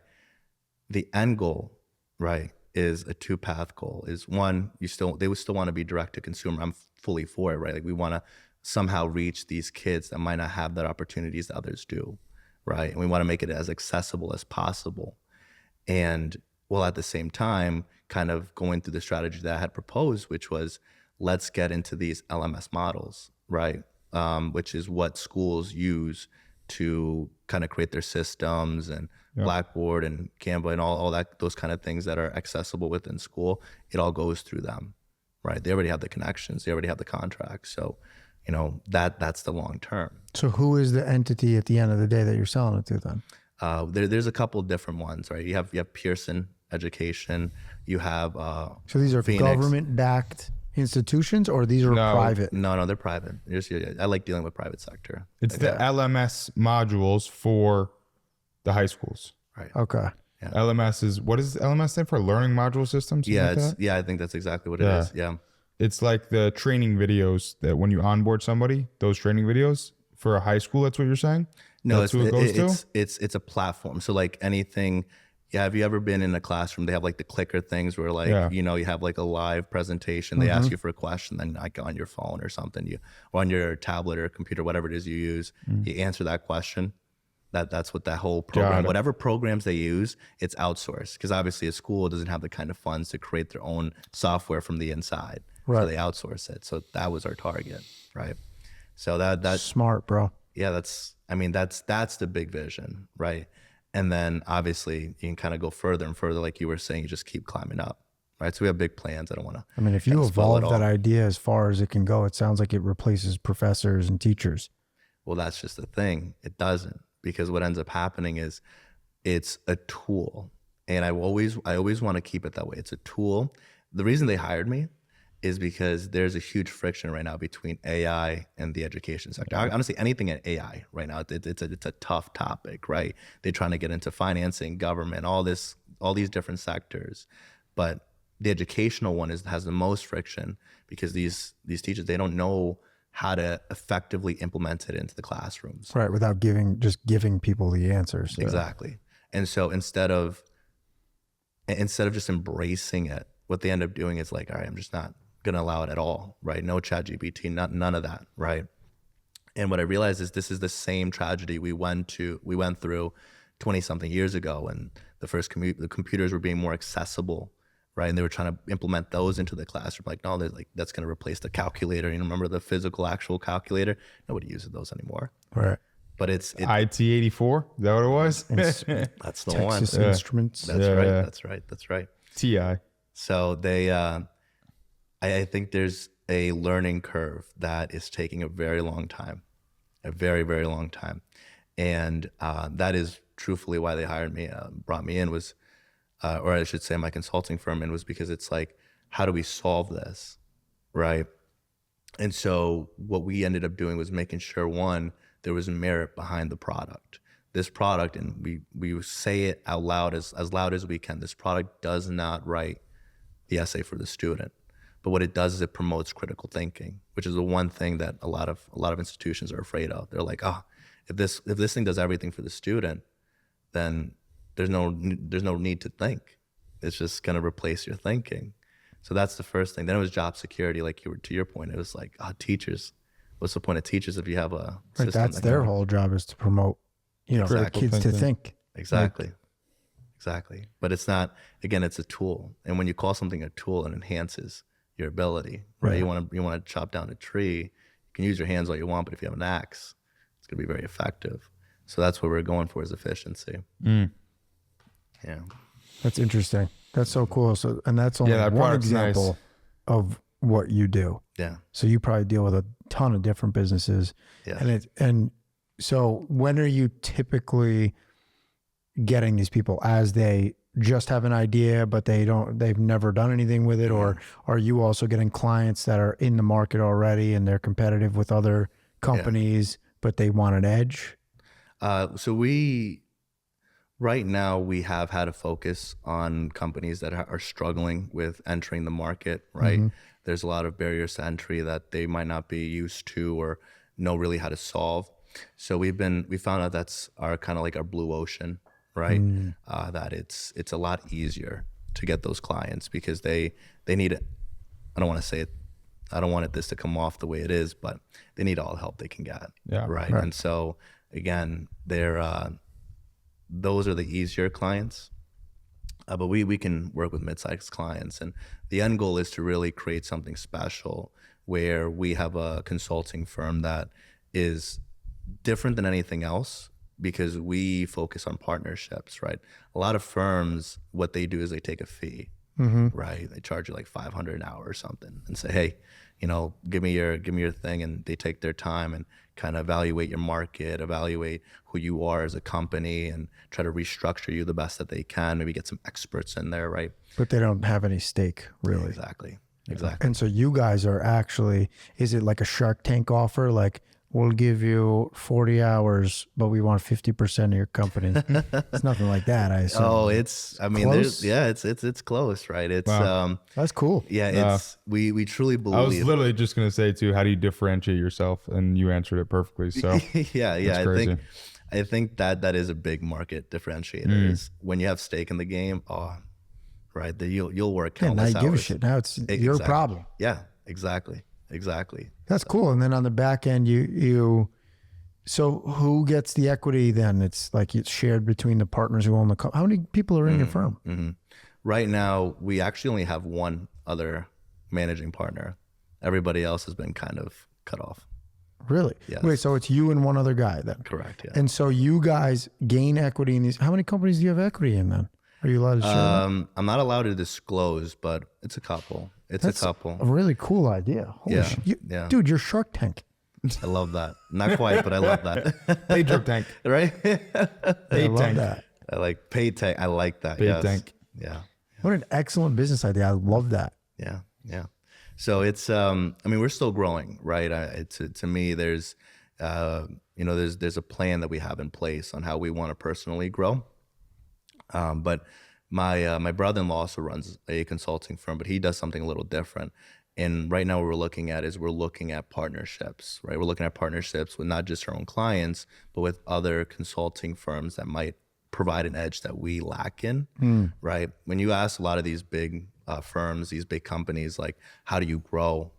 the end goal, right, is a two-path goal. Is one, they would still want to be direct to consumer. I'm fully for it, right? Like we want to somehow reach these kids that might not have that opportunities that others do, right? And we want to make it as accessible as possible. And while at the same time, kind of going through the strategy that I had proposed, which was let's get into these LMS models, right? Which is what schools use to kind of create their systems and Blackboard and Canva and all that, those kind of things that are accessible within school. It all goes through them, right? They already have the connections. They already have the contracts. So, that's the long term. So who is the entity at the end of the day that you're selling it to then? There's a couple of different ones, right? You have Pearson Education. You have so these are Phoenix. Government-backed institutions, or these are private? No, they're private. I like dealing with private sector. It's the LMS modules for the high schools. Right. Okay. Yeah. LMS is, what does LMS stand for? Learning Module System? I think that's exactly what it is. Yeah. It's like the training videos that when you onboard somebody, those training videos for a high school, that's what you're saying? No, that's who it goes to? It's a platform. So like anything, have you ever been in a classroom? They have like the clicker things where like, you have like a live presentation. They ask you for a question, then like on your phone or something, or on your tablet or computer, whatever it is you use, you answer that question. That's what that whole program, whatever programs they use, it's outsourced. Because obviously a school doesn't have the kind of funds to create their own software from the inside. Right. So they outsource it. So that was our target, right? So that's smart, bro. Yeah, that's the big vision, right? And then obviously you can kind of go further and further, like you were saying, you just keep climbing up, right? So we have big plans. I don't want to. I mean, if you evolve that idea as far as it can go, it sounds like it replaces professors and teachers. Well, that's just the thing. It doesn't, because what ends up happening is it's a tool, and I always want to keep it that way. It's a tool. The reason they hired me is because there's a huge friction right now between AI and the education sector. Honestly, anything in AI right now, it's a tough topic, right? They're trying to get into financing, government, all these different sectors, but the educational one has the most friction because these teachers, they don't know how to effectively implement it into the classrooms. Right, without just giving people the answers. Exactly. And so instead of just embracing it, what they end up doing is like, all right, I'm just not going to allow it at all, right? No ChatGPT, none of that, right? And what I realized is this is the same tragedy we went through 20-something years ago, when the computers were being more accessible, right? And they were trying to implement those into the classroom. Like, no, that's going to replace the calculator. You remember the physical, actual calculator? Nobody uses those anymore. Right. But it's IT-84, is that what it was? That's the Texas one. Instruments. That's right. TI. So they, I think there's a learning curve that is taking a very long time, a very, very long time. And that is truthfully why they hired me, brought me in was, or I should say my consulting firm, and was because it's like, how do we solve this, right? And so what we ended up doing was making sure, one, there was merit behind the product. This product, and we say it out loud, as loud as we can, this product does not write the essay for the student. But what it does is it promotes critical thinking, which is the one thing that a lot of institutions are afraid of. They're like, oh, if this thing does everything for the student, then there's no need to think. It's just going to replace your thinking. So that's the first thing. Then it was job security, like to your point. It was like, teachers. What's the point of teachers if you have a system? That's their whole job, is to promote, kids to think. Exactly. Exactly. But it's not. Again, it's a tool, and when you call something a tool, it enhances your ability, right? You want to chop down a tree, can use your hands all you want, but if you have an axe, it's going to be very effective. So that's what we're going for, is efficiency. Yeah. That's interesting. That's so cool. So, and that's only that one product's example nice. of what you do. Yeah. So you probably deal with a ton of different businesses. Yeah. And so when are you typically getting these people, as they just have an idea, but they've never done anything with it? Or are you also getting clients that are in the market already and they're competitive with other companies, but they want an edge? So right now we have had a focus on companies that are struggling with entering the market, right? There's a lot of barriers to entry that they might not be used to or know really how to solve. So we found out that's our kind of like our blue ocean, right? That it's a lot easier to get those clients because they need it. I don't want to say it. I don't want this to come off the way it is, but they need all the help they can get. Yeah. Right. And so again, those are the easier clients. But we can work with mid-sized clients, and the end goal is to really create something special where we have a consulting firm that is different than anything else because we focus on partnerships, right? A lot of firms, what they do is they take a fee, right? They charge you like $500 an hour or something and say, hey, give me your thing, and they take their time and kind of evaluate your market, evaluate who you are as a company, and try to restructure you the best that they can. Maybe get some experts in there, right? But they don't have any stake, really. Exactly. And so you guys are actually, is it like a Shark Tank offer? Like, we'll give you 40 hours, but we want 50% of your company. It's nothing like that, I assume. Oh, close? it's close, right? It's That's cool. yeah, it's we truly believe. I was literally just going to say too, how do you differentiate yourself? And you answered it perfectly. So yeah, that's crazy. I think that is a big market differentiator is when you have stake in the game. Oh, right, that you'll work Yeah, now countless you hours. give a shit. Now it's your problem. Yeah, exactly. That's cool. And then on the back end, so who gets the equity then? It's like it's shared between the partners who own the company. How many people are in your firm? Right now, we actually only have one other managing partner. Everybody else has been kind of cut off. Really? Yes. Wait, so it's you and one other guy then? Correct, yeah. And so you guys gain equity in these. How many companies do you have equity in then? Are you allowed to share that? I'm not allowed to disclose, but it's a couple. That's a couple. A really cool idea. Holy Yeah, shit. yeah. Dude, you're Shark Tank. I love that. Not quite, but I love that. Paid Shark Tank. Right? I love tank. that. I like paid tank. I like that. Paid Yes. tank. Yeah. What an excellent business idea. I love that. Yeah. So it's, I mean, we're still growing, right? To me, there's a plan that we have in place on how we want to personally grow. But my brother-in-law also runs a consulting firm, but he does something a little different. And right now what we're looking at partnerships, right? We're looking at partnerships with not just our own clients, but with other consulting firms that might provide an edge that we lack in, right? When you ask a lot of these big firms, these big companies, like, how do you grow?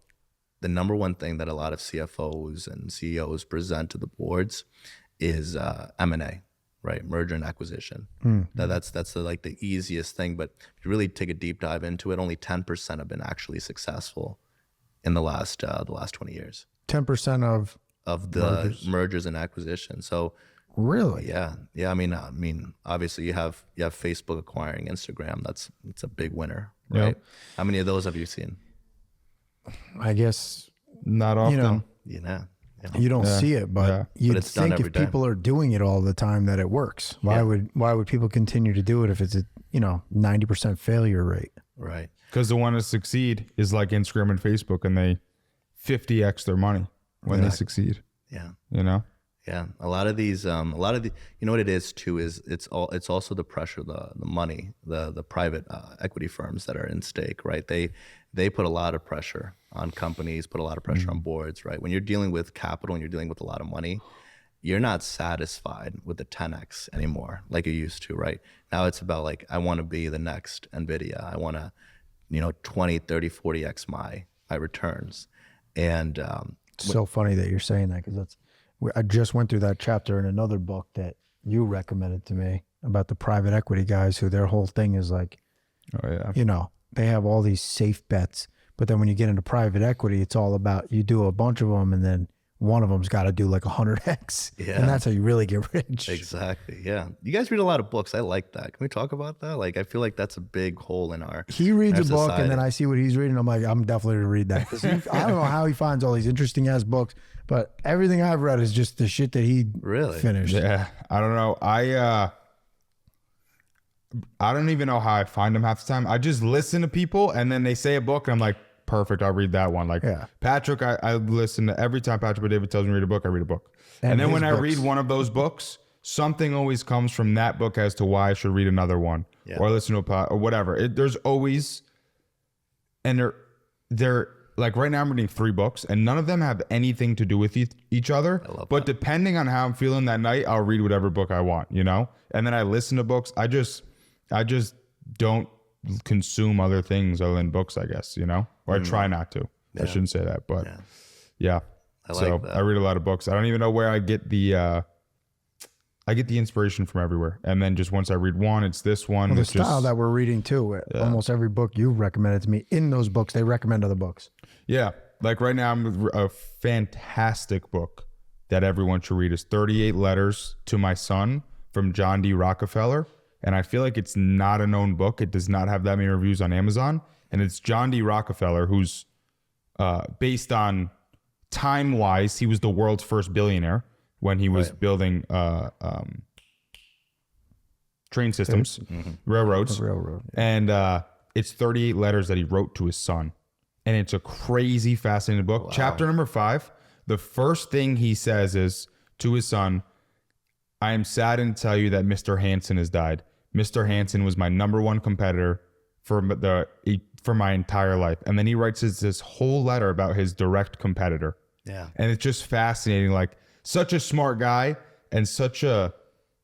The number one thing that a lot of CFOs and CEOs present to the boards is M&A, right? Merger and acquisition. That's the easiest thing. But if you really take a deep dive into it, only 10% have been actually successful in the last 20 years. 10% of the mergers and acquisitions. So really? yeah. I mean, obviously you have Facebook acquiring Instagram. It's a big winner, right? Yep. How many of those have you seen? I guess Not often. Yeah. you don't see it, but you'd it's done think every if day. people are doing it all the time that it works. Why would people continue to do it if it's a 90% failure rate? Right. Because the one to succeed is like Instagram and Facebook, and they 50x their money when they succeed. Yeah. Yeah, a lot of these, you know what it is too, is it's also the pressure, the money, the private equity firms that are in stake, right? They put a lot of pressure on companies, put a lot of pressure on boards, right? When you're dealing with capital and you're dealing with a lot of money, you're not satisfied with the 10x anymore like you used to, right? Now it's about like, I want to be the next NVIDIA. I want to, 20, 30, 40x my returns. And It's so funny that you're saying that, because I just went through that chapter in another book that you recommended to me about the private equity guys who their whole thing is like, Oh yeah. they have all these safe bets, But then when you get into private equity, it's all about you do a bunch of them and then one of them's got to do like 100x. Yeah. And that's how you really get rich. Exactly. Yeah. You guys read a lot of books. I like that. Can we talk about that? Like, I feel like that's a big hole in our. He reads our a book society. and then I see what he's reading. I'm like, I'm definitely going to read that. 'Cause I don't know how he finds all these interesting ass books, but everything I've read is just the shit that he Really finished. Yeah, I don't know. I don't even know how I find them half the time. I just listen to people and then they say a book and I'm like, perfect, I'll read that one. Like Patrick, I listen to every time Patrick David tells me to read a book, I read a book. And then when I read one of those books, something always comes from that book as to why I should read another one or listen to a pod or whatever. There's always, and they're like right now I'm reading 3 books and none of them have anything to do with each other. But depending on how I'm feeling that night, I'll read whatever book I want, you know? And then I listen to books. I just don't consume other things other than books, I guess, you know, or I try not to. I shouldn't say that, but yeah. So I read a lot of books. I don't even know where I get the inspiration from everywhere. And then just once I read one, it's this one. Well, the it's style that we're reading too, almost every book you've recommended to me, in those books, they recommend other books. Yeah. Like right now, a fantastic book that everyone should read is 38 Letters to My Son from John D. Rockefeller. And I feel like it's not a known book. It does not have that many reviews on Amazon. And it's John D. Rockefeller, who's based on time-wise, he was the world's first billionaire when he was building train systems, railroads. And it's 38 letters that he wrote to his son. And it's a crazy, fascinating book. Wow. Chapter number 5, the first thing he says is to his son, I am saddened to tell you that Mr. Hansen has died. Mr. Hansen was my number 1 competitor for my entire life. And then he writes this whole letter about his direct competitor. Yeah. And it's just fascinating. Like such a smart guy and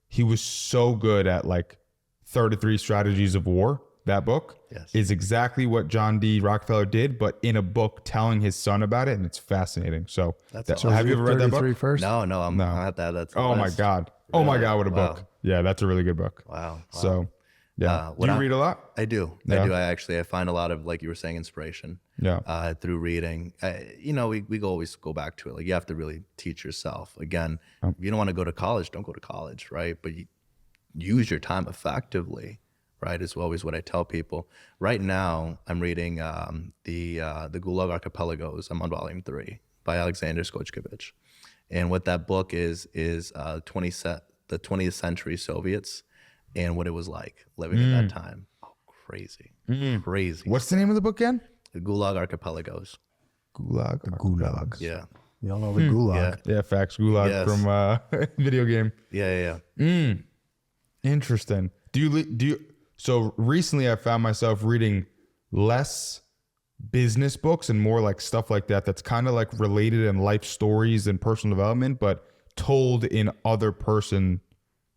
he was so good at like 33 Strategies of War. That book is exactly what John D. Rockefeller did, but in a book telling his son about it. And it's fascinating. So have you ever read that book? First? No, I'm not that. That's my God. Really? Oh my God, what a book. Yeah, that's a really good book. Wow. So yeah. Do you read a lot? I do. Yeah. I find a lot of, like you were saying, inspiration through reading. We always go back to it. Like you have to really teach yourself. Again, if you don't want to go to college, don't go to college, right? But you use your time effectively, right? Is always what I tell people. Right now, I'm reading the Gulag Archipelagos. I'm on volume 3 by Alexander Skojkovic. And what that book is the 20th century Soviets and what it was like living in that time. Oh, crazy. Crazy. What's the name of the book again? The Gulag Archipelagos. Gulag. Yeah. Y'all know the Gulag. Yeah, facts. Gulag from video game. Yeah. Interesting. Do you? So recently I found myself reading less business books and more like stuff like that that's kind of like related in life stories and personal development, but told in other person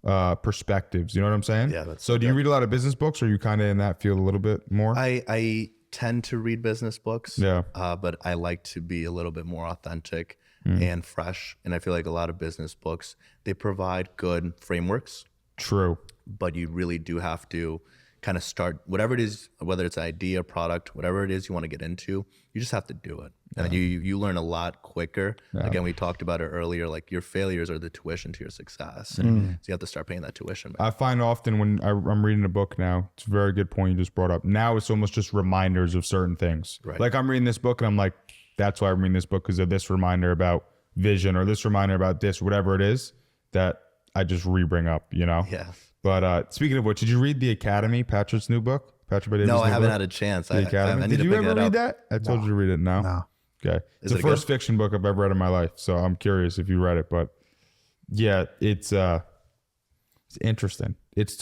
perspectives. You know what I'm saying? Yeah. So do you read a lot of business books, or are you kind of in that field a little bit more? I tend to read business books. Yeah. But I like to be a little bit more authentic and fresh. And I feel like a lot of business books, they provide good frameworks. True. But you really do have to kind of start whatever it is, whether it's an idea, product, whatever it is you want to get into, you just have to do it. And you learn a lot quicker. Again, we talked about it earlier, like your failures are the tuition to your success. And so you have to start paying that tuition back. I find often when I'm reading a book now, it's a very good point you just brought up. Now it's almost just reminders of certain things. Right. Like I'm reading this book and I'm like, that's why I'm reading this book, because of this reminder about vision or this reminder about this, whatever it is that I just re-bring up, you know? Yeah. But speaking of which, did you read The Academy, Patrick's new book? No, I haven't had a chance. The Academy. Did you ever read that? I told you to read it. No. Okay. It's the first fiction book I've ever read in my life, so I'm curious if you read it. But yeah, it's interesting. It's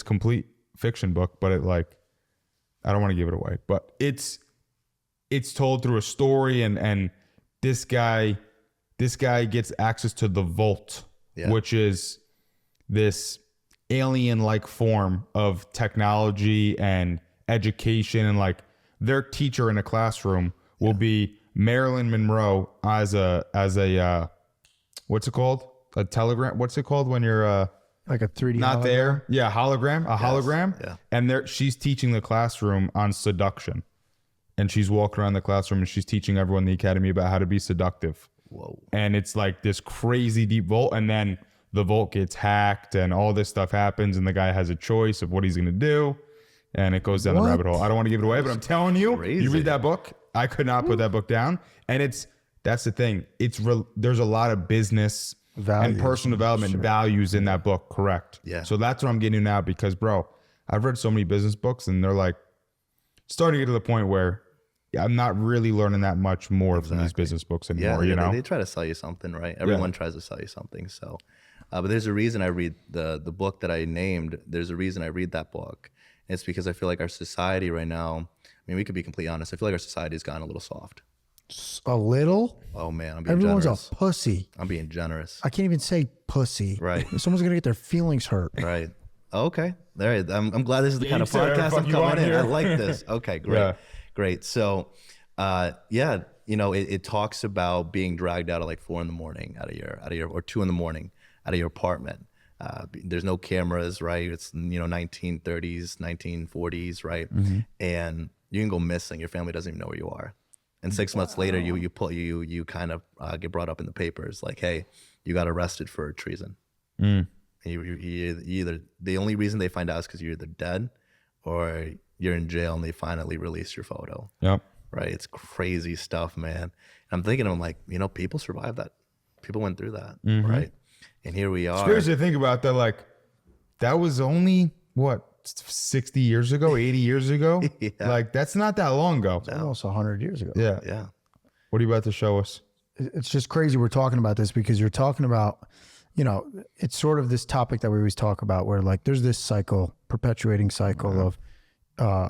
complete fiction book, but I don't want to give it away. But it's told through a story, and this guy gets access to the Vault, which is this alien-like form of technology and education, and like their teacher in a classroom will be Marilyn Monroe as a what's it called? A telegram? What's it called when you're like a 3D not hologram? there? Yeah, hologram. Hologram. Yeah. And she's teaching the classroom on seduction. and she's walking around the classroom and she's teaching everyone in the academy about how to be seductive. Whoa. And it's like this crazy deep vault, and then the vault gets hacked and all this stuff happens, and the guy has a choice of what he's going to do, and it goes down the rabbit hole. I don't want to give it away, but I'm telling you, you read that book, I could not put that book down. And that's the thing. There's a lot of business and personal development values in that book. Correct. Yeah. So that's what I'm getting now, because bro, I've read so many business books and they're like starting to get to the point where I'm not really learning that much more from these business books anymore. You know, they try to sell you something, right? Everyone tries to sell you something. So, but there's a reason I read the book that I named. There's a reason I read that book. And it's because I feel like our society right now, I mean, we could be completely honest. I feel like our society has gotten a little soft. A little? Oh man, I'm being Everyone's generous. a pussy. I'm being generous. I can't even say pussy. Right. Someone's going to get their feelings hurt. Right. Okay. All right. I'm glad this is the kind of said podcast I'm you want coming in. here. I like this. Okay, great. Yeah. Great. So, you know, it talks about being dragged out at like 4 a.m. out of your or 2 a.m. out of your apartment. There's no cameras, right? It's, you know, 1930s, 1940s, right? And you can go missing. Your family doesn't even know where you are. And 6 months later, you kind of get brought up in the papers, like, hey, you got arrested for treason. And you either, the only reason they find out is because you're either dead or you're in jail and they finally release your photo. Yep. Right. It's crazy stuff, man. And I'm thinking, I'm like, you know, people survived that. People went through that. Right. And here we are. It's crazy to think about that. Like, that was only what, 60 years ago, 80 years ago? Yeah. Like, that's not that long ago. Almost 100 years ago. Yeah. Yeah. What are you about to show us? It's just crazy we're talking about this, because you're talking about, you know, it's sort of this topic that we always talk about where like there's this cycle, perpetuating cycle of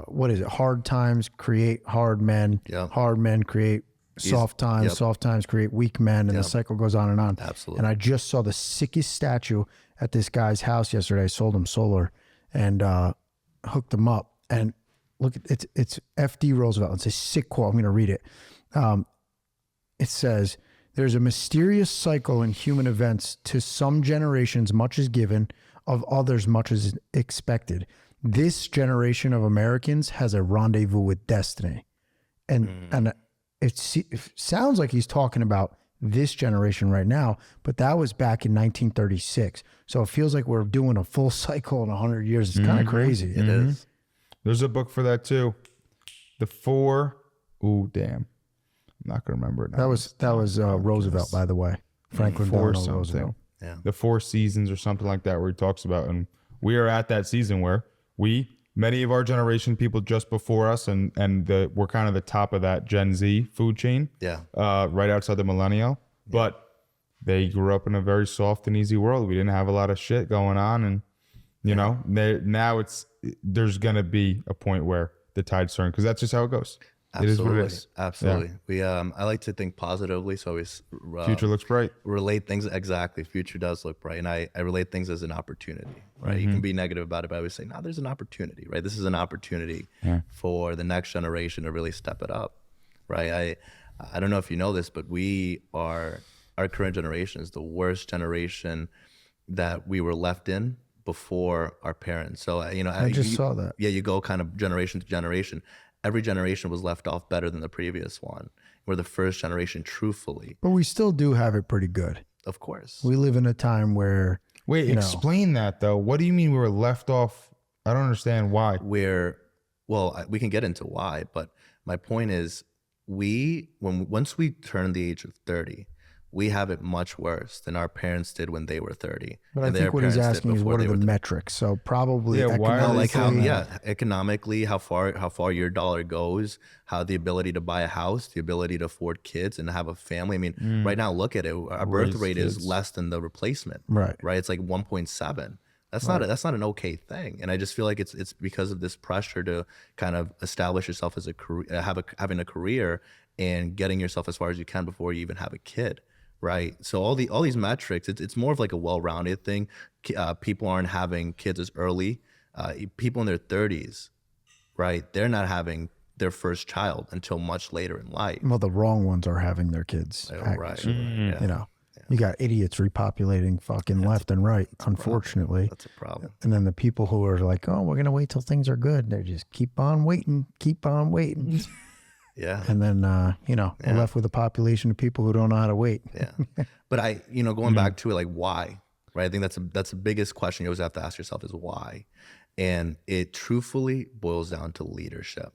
what is it? Hard times create hard men. Yep. Hard men create soft times. Yep. Soft times create weak men, and the cycle goes on and on. Absolutely. And I just saw the sickest statue at this guy's house yesterday. I sold him solar and hooked him up. And look, it's F.D. Roosevelt. It's a sick quote. I'm going to read it. It says, "There's a mysterious cycle in human events. To some generations, much is given; of others, much is expected. This generation of Americans has a rendezvous with destiny." And it sounds like he's talking about this generation right now, but that was back in 1936. So it feels like we're doing a full cycle in 100 years. It's kind of crazy. It is. There's a book for that too. The Four. Ooh, damn. I'm not gonna remember it now. That was Roosevelt, by the way. Franklin Four Delano something. Roosevelt. Yeah. The Four Seasons or something like that, where he talks about, and we are at that season where many of our generation, people just before us, and we're kind of the top of that Gen Z food chain. Yeah. Right outside the millennial, but they grew up in a very soft and easy world. We didn't have a lot of shit going on, and you know, now there's gonna be a point where the tide's turning, because that's just how it goes. Absolutely. It is what it is. Absolutely. We I like to think positively, so always Future looks bright. relate things exactly. Future does look bright, and I relate things as an opportunity, right? You can be negative about it, but I always say, no, there's an opportunity, right? This is an opportunity for the next generation to really step it up, right? I don't know if you know this, but our current generation is the worst generation that we were left in before our parents. So you know, I just saw that. Yeah, you go kind of generation to generation. Every generation was left off better than the previous one. We're the first generation, truthfully. But we still do have it pretty good. Of course. We live in a time where Wait, explain that though. What do you mean we were left off? I don't understand why. We can get into why, but my point is once we turn the age of 30, we have it much worse than our parents did when they were 30. But I think what he's asking is what are the metrics? So probably economically, how far your dollar goes, how the ability to buy a house, the ability to afford kids and have a family. I mean, right now, look at it. Our birth rate is less than the replacement. Right. It's like 1.7. That's not an okay thing. And I just feel like it's because of this pressure to kind of establish yourself as a career, having a career and getting yourself as far as you can before you even have a kid. Right. So all these metrics, it's more of like a well-rounded thing. People aren't having kids as early. People in their 30s, right? They're not having their first child until much later in life. Well, the wrong ones are having their kids. Right. You know, you got idiots repopulating fucking left and right, unfortunately. That's a problem. And then the people who are like, oh, we're going to wait till things are good. They're just keep on waiting. Yeah. And then, we're left with a population of people who don't know how to wait. Yeah. But going back to it, like why, right? I think that's the biggest question you always have to ask yourself is why. And it truthfully boils down to leadership,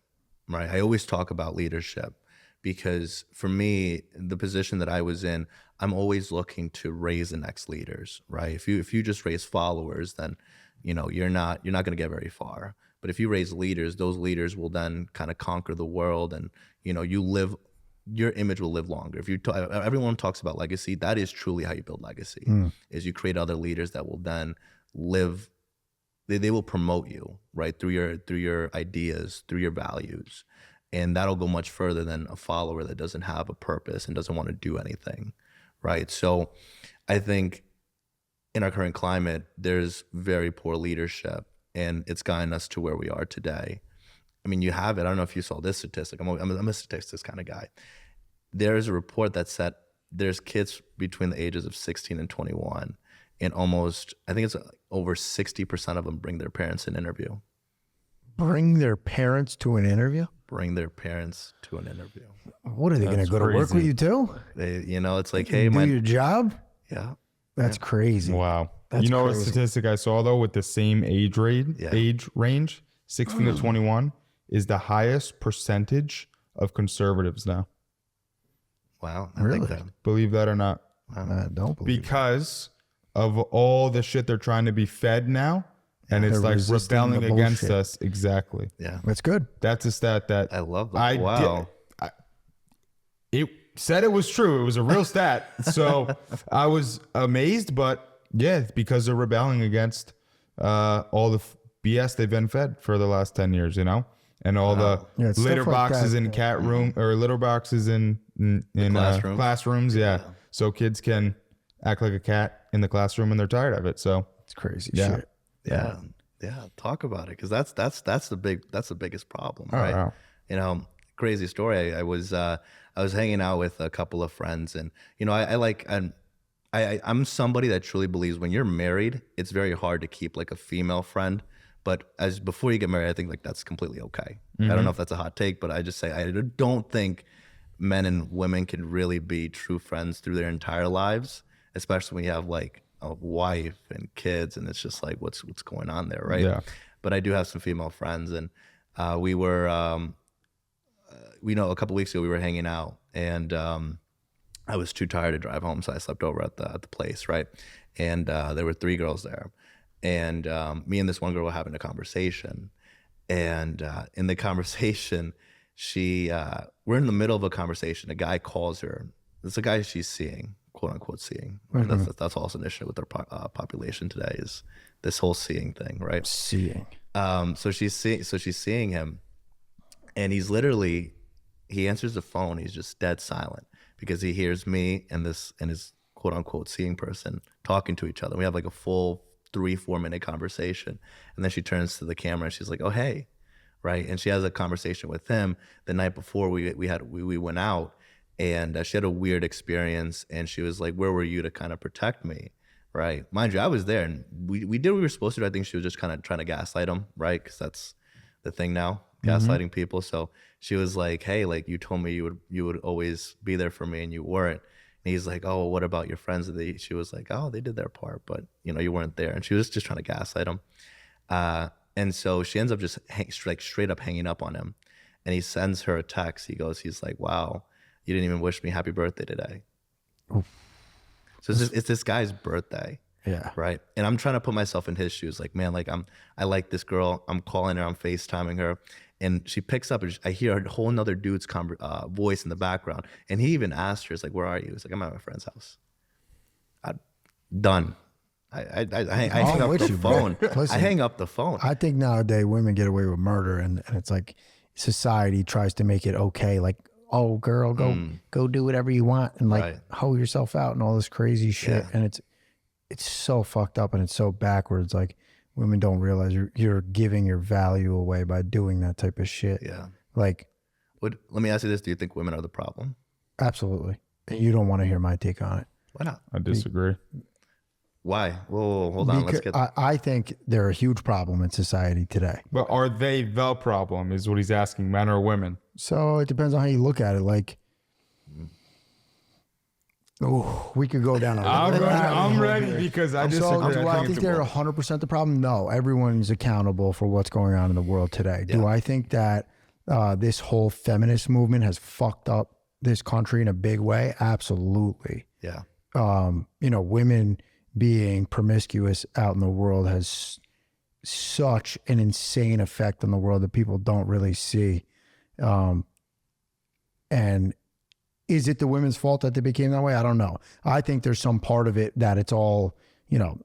right? I always talk about leadership because for me, the position that I was in, I'm always looking to raise the next leaders, right? If you just raise followers, then, you're not going to get very far. But if you raise leaders, those leaders will then kind of conquer the world, and your image will live longer. If everyone talks about legacy, that is truly how you build legacy. Is you create other leaders that will then live. They will promote you, right, through your ideas, through your values, and that'll go much further than a follower that doesn't have a purpose and doesn't want to do anything, right? So, I think in our current climate, there's very poor leadership. And it's gotten us to where we are today. I mean, you have it. I don't know if you saw this statistic. I'm a statistics kind of guy. There's a report that said there's kids between the ages of 16 and 21, and I think it's over 60% of them bring their parents an interview. Bring their parents to an interview? Bring their parents to an interview. What are they going to go to work with you too? It's like, hey, do your job? Yeah. That's crazy. Wow. That's a crazy. statistic I saw though with the same age range, 16 to 21, is the highest percentage of conservatives now. Wow. Really? Believe that or not. I don't believe because of all the shit they're trying to be fed now, and it's They're like resisting rebelling the against bullshit. us. Exactly. Yeah. That's good. That's a stat that I love that. Wow. It said it was true. It was a real stat. So I was amazed, but yeah, because they're rebelling against all the BS they've been fed for the last 10 years, and all the it's litter stuff like boxes that. in cat room or litter boxes in classrooms. Yeah. So kids can act like a cat in the classroom and they're tired of it. So It's crazy Yeah. shit. Yeah. Talk about it. Cause that's the biggest problem, Oh, right? wow. Crazy story. I was hanging out with a couple of friends, and I'm somebody that truly believes when you're married, it's very hard to keep like a female friend. But before you get married, I think like that's completely okay. I don't know if that's a hot take, but I just say I don't think men and women can really be true friends through their entire lives, especially when you have like a wife and kids, and it's just like what's going on there, right? Yeah. But I do have some female friends, and we were a couple weeks ago we were hanging out, and I was too tired to drive home, so I slept over at the place, right? And there were 3 girls there, and me and this one girl were having a conversation, and in the conversation, we're in the middle of a conversation. A guy calls her. It's a guy she's seeing, quote unquote, seeing. Mm-hmm. That's also an issue with our population today, is this whole seeing thing, right? Seeing. So she's seeing him, and he answers the phone. He's just dead silent because he hears me and his quote unquote seeing person talking to each other. We have like a full 3-4 minute conversation, and then she turns to the camera and she's like, "Oh, hey," right? And she has a conversation with him. The night before we went out, and she had a weird experience, and she was like, "Where were you to kind of protect me?" Right? Mind you, I was there, and we did what we were supposed to do. I think she was just kind of trying to gaslight him, right? Because that's the thing now, gaslighting people. So she was like, "Hey, like you told me you would always be there for me, and you weren't." And he's like, "Oh, what about your friends?" She was like, "Oh, they did their part, but you weren't there." And she was just trying to gaslight him. And so she ends up just straight up hanging up on him, and he sends her a text. He's like, "Wow, you didn't even wish me happy birthday today." Oof. So it's this guy's birthday. Yeah. Right. And I'm trying to put myself in his shoes. Like, man, like I like this girl. I'm calling her. I'm FaceTiming her. And she picks up, and I hear a whole nother dude's voice in the background. And he even asked her, he's like, "Where are you?" He's like, "I'm at my friend's house." Done. I hang up the phone. Listen, I hang up the phone. I think nowadays women get away with murder, and it's like society tries to make it okay. Like, oh, girl, go do whatever you want, and like hoe yourself out and all this crazy shit. Yeah. And it's so fucked up, and it's so backwards. Like, women don't realize you're giving your value away by doing that type of shit. Yeah. Like, Let me ask you this. Do you think women are the problem? absolutely. And you don't want to hear my take on it. Why not? I disagree. Why? Whoa, hold on. Let's get. I think they're a huge problem in society today. But are they the problem is what he's asking, men or women? So it depends on how you look at it. Like, we could go down. I'm ready because I disagree. Do I think they're 100% the problem? No, everyone's accountable for what's going on in the world today. Yeah. Do I think that this whole feminist movement has fucked up this country in a big way? Absolutely. Yeah. Women being promiscuous out in the world has such an insane effect on the world that people don't really see. And is it the women's fault that they became that way? I don't know. I think there's some part of it that it's all,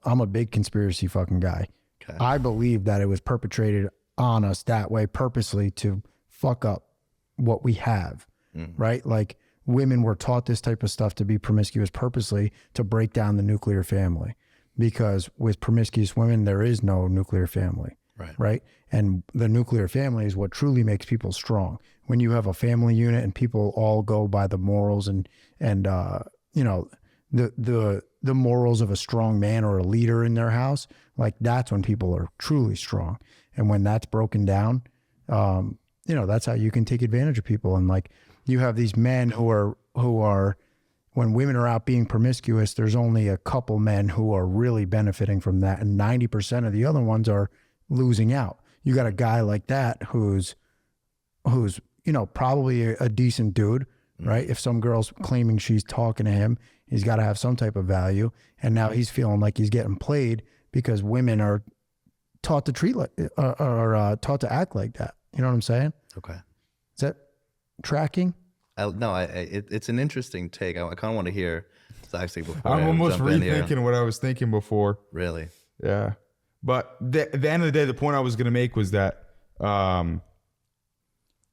I'm a big conspiracy fucking guy. Okay. I believe that it was perpetrated on us that way purposely to fuck up what we have, right? Like women were taught this type of stuff to be promiscuous purposely to break down the nuclear family, because with promiscuous women, there is no nuclear family. Right. And the nuclear family is what truly makes people strong. When you have a family unit and people all go by the morals and the morals of a strong man or a leader in their house, like that's when people are truly strong. And when that's broken down, that's how you can take advantage of people. And like you have these men who are when women are out being promiscuous, there's only a couple men who are really benefiting from that, and 90% of the other ones are losing out. You got a guy like that who's probably a decent dude, right? If some girl's claiming she's talking to him, he's got to have some type of value. And now he's feeling like he's getting played because women are taught to treat like or taught to act like that. You know what I'm saying? Okay. Is that tracking? It's an interesting take. I kind of want to hear Zach's take before. I'm almost rethinking what I was thinking before. Really? Yeah. But the end of the day, the point I was going to make was that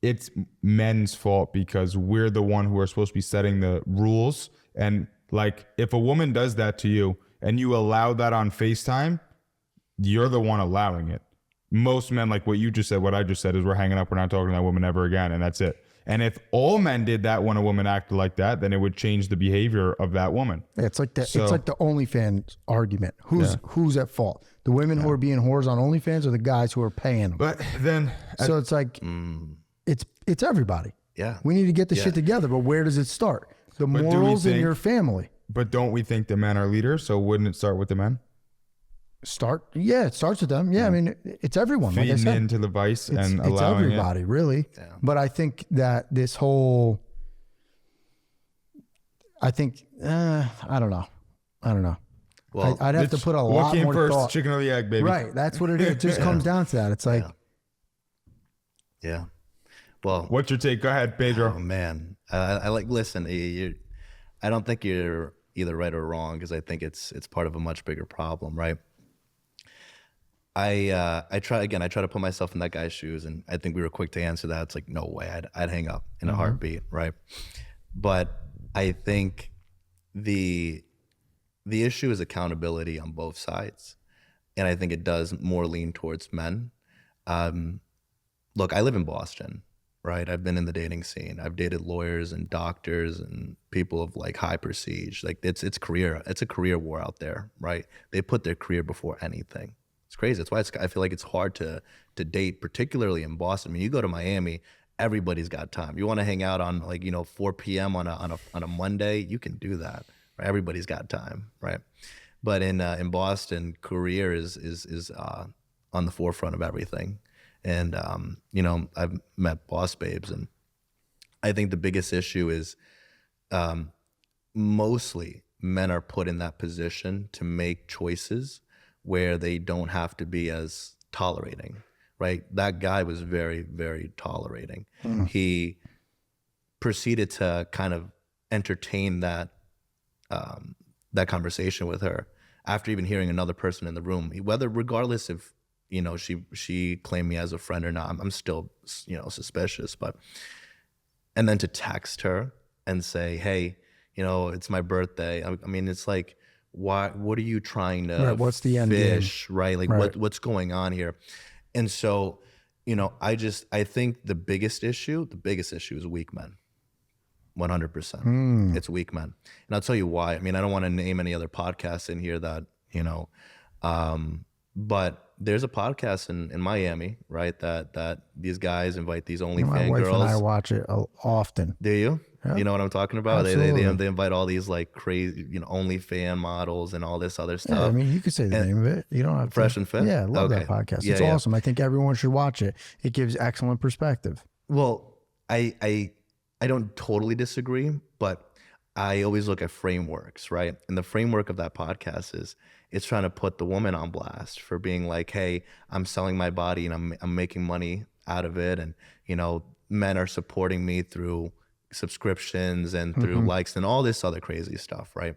it's men's fault because we're the one who are supposed to be setting the rules. And like, if a woman does that to you and you allow that on FaceTime, you're the one allowing it. Most men, like what you just said, what I just said is we're hanging up. We're not talking to that woman ever again. And that's it. And if all men did that when a woman acted like that, then it would change the behavior of that woman. Yeah, it's like the OnlyFans argument. Who's at fault? The women who are being whores on OnlyFans or the guys who are paying them? But then, so it's like it's everybody. Yeah, we need to get the shit together. But where does it start? The morals in your family. But don't we think the men are leaders? So wouldn't it start with the men? It starts with them. Yeah, I mean, it's everyone. Feeding like I said, into the vice and allowing it's everybody, really. Yeah. But I think that this whole, I don't know. Well, I'd have to put a lot more first, thought. Chicken or the egg, baby? Right, that's what it is. It just comes down to that. It's like, yeah. Well, what's your take? Go ahead, Pedro. Oh man, listen. I don't think you're either right or wrong, because I think it's part of a much bigger problem, right? I try to put myself in that guy's shoes, and I think we were quick to answer that. It's like, no way, I'd hang up in a heartbeat, right? But I think the issue is accountability on both sides, and I think it does more lean towards men. Look, I live in Boston, right? I've been in the dating scene. I've dated lawyers and doctors and people of like high prestige. Like it's a career war out there, right? They put their career before anything. It's crazy. That's why I feel like it's hard to date, particularly in Boston. I mean, you go to Miami, everybody's got time. You want to hang out on 4 p.m. on a Monday, you can do that. Right? Everybody's got time, right? But in Boston, career is on the forefront of everything. And I've met boss babes, and I think the biggest issue is mostly men are put in that position to make choices where they don't have to be as tolerating, right? That guy was very, very tolerating. He proceeded to kind of entertain that conversation with her after even hearing another person in the room, regardless if she claimed me as a friend or not. I'm still suspicious, and then to text her and say, hey, it's my birthday. I mean, it's like, what are you trying to what's the end fish, game? Right? Like what's going on here? And so, I think the biggest issue is weak men. 100%. It's weak men. And I'll tell you why. I mean, I don't want to name any other podcasts in here that, But there's a podcast in Miami, right? That these guys invite these My OnlyFans wife and I girls. watch it often. Do you? Yeah. You know what I'm talking about? Absolutely. They invite all these like crazy, OnlyFans models and all this other stuff. Yeah, I mean, you could say the And- name of it. You don't have Fresh to. and Fit? Yeah, I love that Okay. podcast. Yeah, It's yeah. awesome. I think everyone should watch it. It gives excellent perspective. Well, I don't totally disagree, but I always look at frameworks, right? And the framework of that podcast is it's trying to put the woman on blast for being like, hey, I'm selling my body and I'm making money out of it, and men are supporting me through subscriptions and through likes and all this other crazy stuff, right?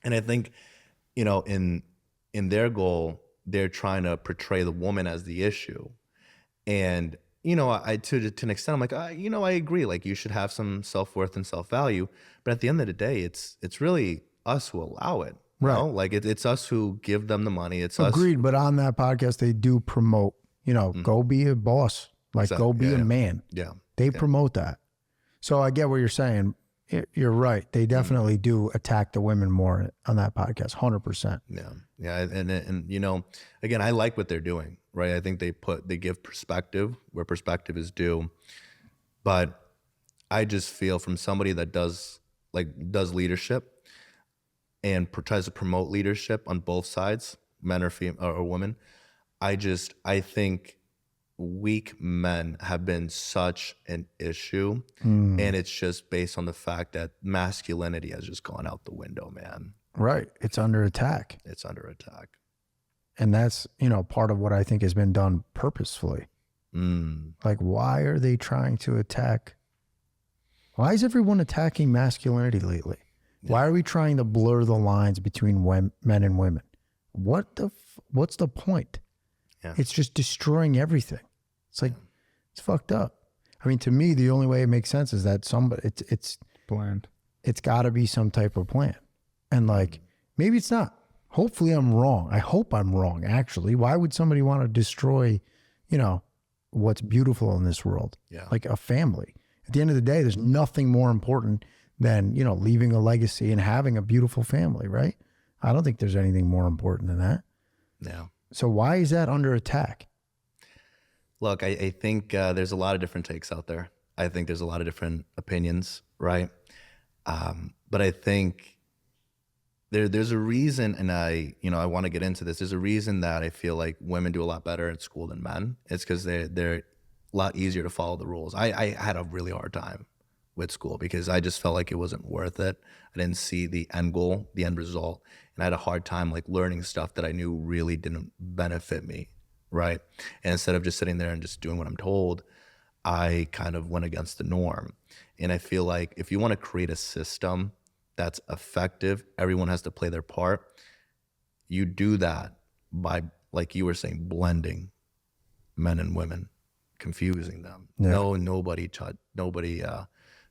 And I think, in their goal, they're trying to portray the woman as the issue. And I to an extent, I'm like, I agree. Like, you should have some self-worth and self-value, but at the end of the day, it's really us who allow it. Right. Like it's us who give them the money. It's us. Agreed. But on that podcast, they do promote, go be a boss, like go be Yeah, a yeah. man. Yeah. They promote that. So I get what you're saying. You're right. They definitely do attack the women more on that podcast. 100%. Yeah. Yeah. And again, I like what they're doing, right? I think they give perspective where perspective is due. But I just feel from somebody that does leadership and tries to promote leadership on both sides, men or female or women, I think weak men have been such an issue, and it's just based on the fact that masculinity has just gone out the window, man. Right. It's under attack. It's under attack. And that's, part of what I think has been done purposefully. Like, why are they trying to attack? Why is everyone attacking masculinity lately? Yeah. Why are we trying to blur the lines between men and women? What's the point? Yeah. It's just destroying everything. It's like, it's fucked up. I mean, to me, the only way it makes sense is that it's Planned. It's got to be some type of plan. And like, maybe it's not. Hopefully I'm wrong. I hope I'm wrong, actually. Why would somebody want to destroy, what's beautiful in this world? Yeah. Like a family. At the end of the day, there's nothing more important than, leaving a legacy and having a beautiful family, right? I don't think there's anything more important than that. Yeah. So why is that under attack? Look, I think there's a lot of different takes out there. I think there's a lot of different opinions, right? But I think there's a reason, and I want to get into this. There's a reason that I feel like women do a lot better at school than men. It's because they're a lot easier to follow the rules. I had a really hard time with school because I just felt like it wasn't worth it. I didn't see the end goal, the end result, and I had a hard time like learning stuff that I knew really didn't benefit me, right? And instead of just sitting there and just doing what I'm told, I kind of went against the norm. And I feel like if you want to create a system that's effective, everyone has to play their part. You do that by, like you were saying, blending men and women, confusing them. Yeah. Nobody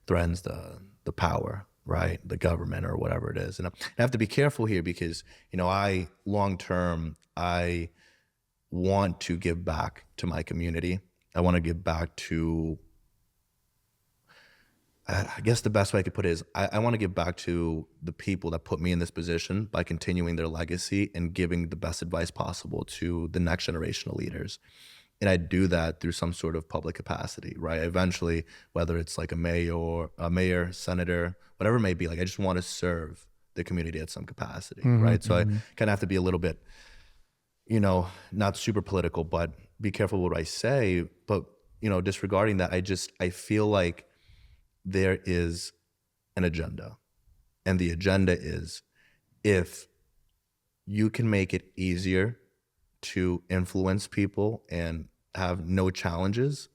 threatens the power, right? The government or whatever it is. And I have to be careful here because, I long-term, I want to give back to my community. I want to give back to, I guess the best way I could put it is I want to give back to the people that put me in this position by continuing their legacy and giving the best advice possible to the next generation of leaders. And I do that through some sort of public capacity, right? Eventually, whether it's like a mayor, senator, whatever it may be, like I just want to serve the community at some capacity, right? So I kind of have to be a little bit, not super political, but be careful what I say. But, disregarding that, I feel like there is an agenda. And the agenda is if you can make it easier to influence people and have no challenges,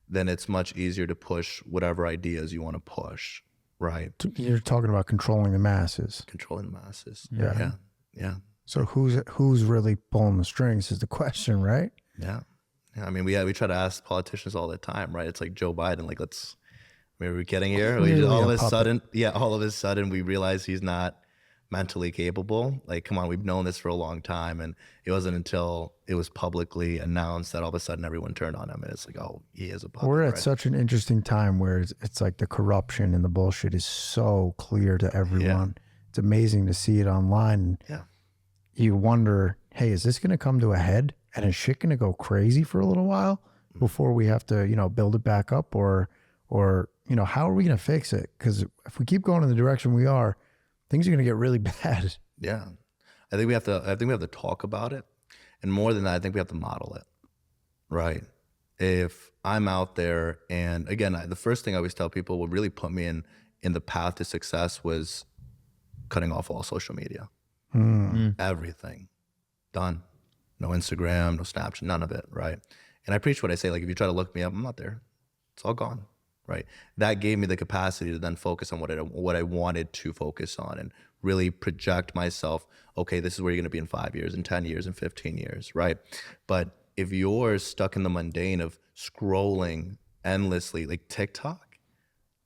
then it's much easier to push whatever ideas you want to push, right? You're talking about controlling the masses. Controlling the masses. Yeah. Yeah. So who's really pulling the strings is the question, right? Yeah. I mean, we try to ask politicians all the time, right? It's like Joe Biden, like we're getting here. All of a sudden we realize he's not mentally capable. Like, come on, we've known this for a long time. And it wasn't until it was publicly announced that all of a sudden everyone turned on him. And it's like, oh, he is a puppet. We're at such an interesting time where it's like the corruption and the bullshit is so clear to everyone. Yeah. It's amazing to see it online. Yeah. You wonder, hey, is this going to come to a head? And is shit going to go crazy for a little while before we have to, build it back up, or, how are we going to fix it? Because if we keep going in the direction we are, things are going to get really bad. Yeah. I think we have to talk about it. And more than that, I think we have to model it. Right. If I'm out there, and again, the first thing I always tell people, what really put me in the path to success was cutting off all social media. Everything. Done. No Instagram, no Snapchat, none of it, right? And I preach what I say, like if you try to look me up, I'm not there. It's all gone, right? That gave me the capacity to then focus on what I wanted to focus on and really project myself, okay, this is where you're gonna be in 5 years, in 10 years, in 15 years, right? But if you're stuck in the mundane of scrolling endlessly, like TikTok,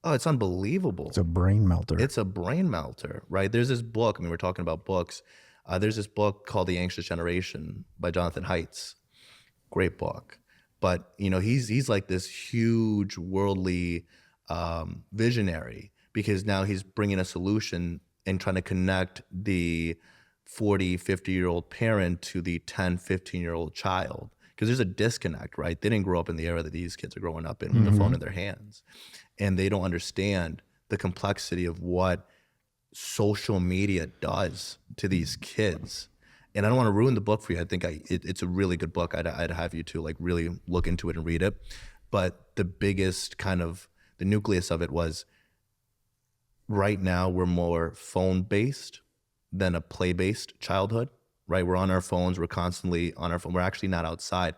oh, it's unbelievable. It's a brain melter. It's a brain melter, right? There's this book, we're talking about books. There's this book called The Anxious Generation by Jonathan Haidt. Great book. But, he's like this huge worldly visionary, because now he's bringing a solution and trying to connect the 40, 50-year-old parent to the 10, 15-year-old child. Because there's a disconnect, right? They didn't grow up in the era that these kids are growing up in with the phone in their hands. And they don't understand the complexity of what social media does to these kids. And I don't want to ruin the book for you. I think it's a really good book. I'd have you to like really look into it and read it. But the biggest kind of the nucleus of it was, right now we're more phone-based than a play-based childhood, right? We're on our phones. We're constantly on our phone. We're actually not outside.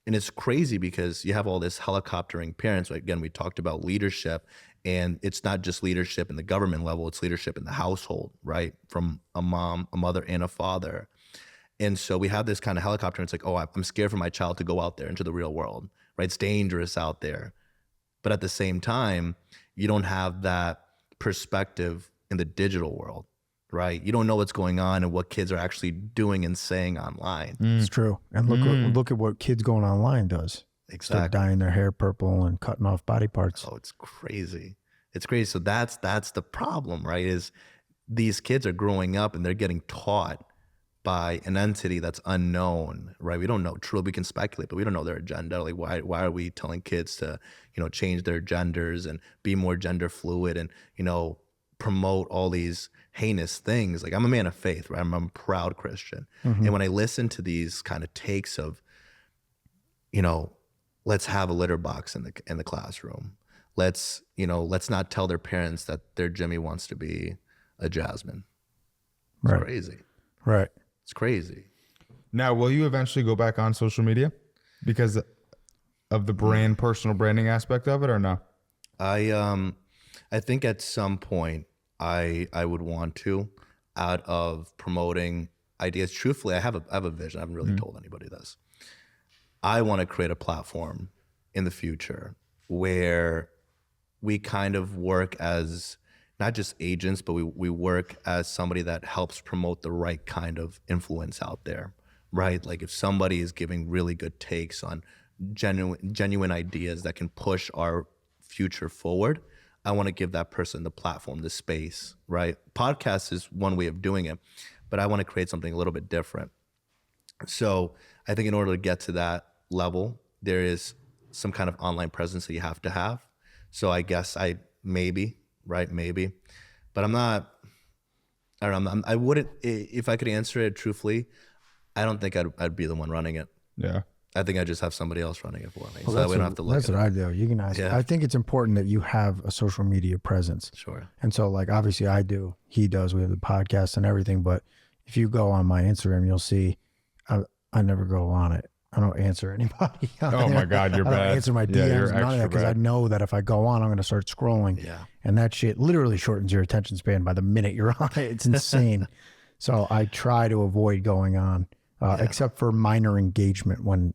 And it's crazy because you have all this helicoptering parents. Again, we talked about leadership, and it's not just leadership in the government level, it's leadership in the household, right? From a mom, a mother, and a father. And so we have this kind of helicopter, and it's like, oh, I'm scared for my child to go out there into the real world, right? It's dangerous out there. But at the same time, you don't have that perspective in the digital world, right? You don't know what's going on and what kids are actually doing and saying online. It's true. And look at what kids going online does. Exactly. Start dyeing their hair purple and cutting off body parts. Oh, it's crazy. It's crazy. So that's the problem, right? Is these kids are growing up and they're getting taught by an entity that's unknown, right? We don't know. Truly, we can speculate, but we don't know their agenda. Like, why are we telling kids to, change their genders and be more gender fluid and, promote all these heinous things? Like, I'm a man of faith, right? I'm a proud Christian. And when I listen to these kind of takes of, let's have a litter box in the classroom. Let's not tell their parents that their Jimmy wants to be a Jasmine. It's crazy. Right. It's crazy. Now, will you eventually go back on social media because of the personal branding aspect of it, or no? I think at some point I would want to, out of promoting ideas. Truthfully, I have a vision. I haven't really told anybody this. I want to create a platform in the future where we kind of work as not just agents, but we work as somebody that helps promote the right kind of influence out there, right? Like if somebody is giving really good takes on genuine ideas that can push our future forward, I want to give that person the platform, the space, right? Podcast is one way of doing it, but I want to create something a little bit different. So I think in order to get to that level, there is some kind of online presence that you have to have. So I guess maybe, but I'm not, I don't know, I wouldn't, if I could answer it truthfully, I don't think I'd be the one running it. Yeah. I think I just have somebody else running it for me. Well, so that we don't have to look That's at what it. I do. You can ask. Yeah. I think it's important that you have a social media presence. Sure. And so like, obviously I do, he does, we have the podcast and everything, but if you go on my Instagram, you'll see I never go on it. I don't answer anybody. Oh my God, you're I bad. don't answer my DMs, you're none of that, extra because I bad. know that if I go on, I'm going to start scrolling. Yeah. And that shit literally shortens your attention span by the minute you're on it. It's insane. So I try to avoid going on, except for minor engagement when,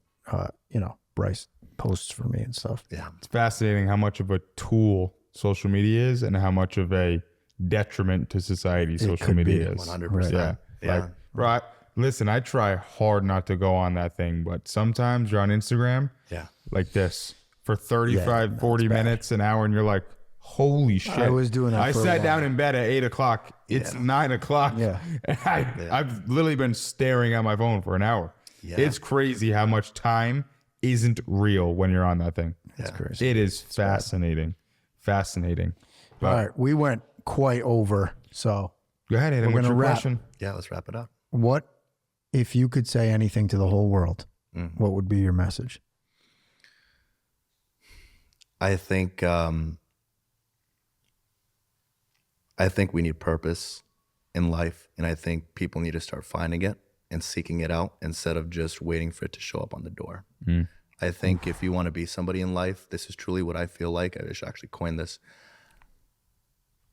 Bryce posts for me and stuff. Yeah. It's fascinating how much of a tool social media is and how much of a detriment to society social could media be, is. 100%. Yeah. Yeah. Like, right. Listen, I try hard not to go on that thing, but sometimes you're on Instagram Yeah. like this for 35, 40 minutes, an hour, and you're like, Holy shit. I was doing that I for a sat while. down in bed at 8 o'clock. It's 9 o'clock. Yeah. And I've literally been staring at my phone for an hour. Yeah. It's crazy how much time isn't real when you're on that thing. That's crazy. It is fascinating. Fascinating. But All right. We went quite over. So go ahead, Hayden. We're What's gonna your wrap. question? Yeah, let's wrap it up. what, if you could say anything to the whole world, what would be your message? I think we need purpose in life, and I think people need to start finding it and seeking it out instead of just waiting for it to show up on the door. I think if you want to be somebody in life, this is truly what I feel like. I should actually coin this.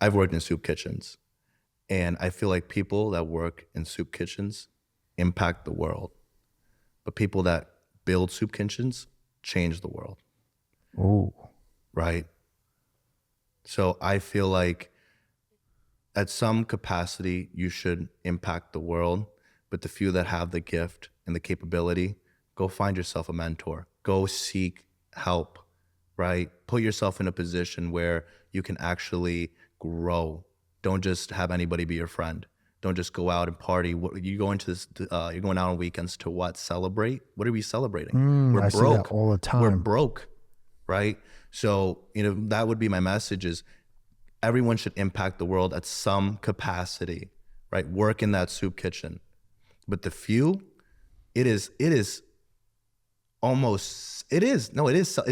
I've worked in soup kitchens, and I feel like people that work in soup kitchens impact the world, but people that build soup kitchens change the world. Oh, Right. So I feel like at some capacity, you should impact the world, but the few that have the gift and the capability, go find yourself a mentor, go seek help, right? Put yourself in a position where you can actually grow. Don't just have anybody be your friend. Don't just go out and party. You go into this, you're going out on weekends to what? Celebrate? What are we celebrating? We're I see broke. that all the time. We're broke, right? So, that would be my message is everyone should impact the world at some capacity, right? Work in that soup kitchen. But the few, it's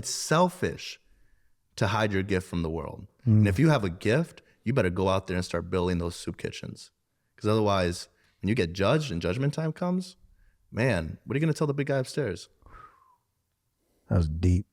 selfish to hide your gift from the world. And if you have a gift, you better go out there and start building those soup kitchens. Because otherwise, when you get judged and judgment time comes, man, what are you going to tell the big guy upstairs? that was deep.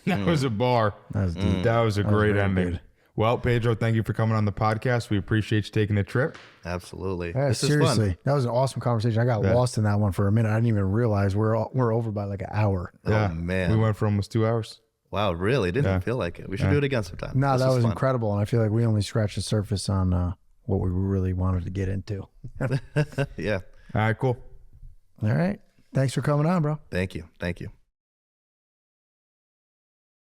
That was a bar. That was deep. That was a great very ending. good. Well, Pedro, thank you for coming on the podcast. We appreciate you taking the trip. Absolutely. Yeah, This is seriously, fun. that was an awesome conversation. I got lost in that one for a minute. I didn't even realize we're over by like an hour. Oh, man. We went for almost 2 hours. Wow, really? Didn't feel like it. We should do it again sometime. No, This that was fun. incredible, and I feel like we only scratched the surface on what we really wanted to get into. Yeah. All right, cool. All right, thanks for coming on, bro. Thank you. Thank you.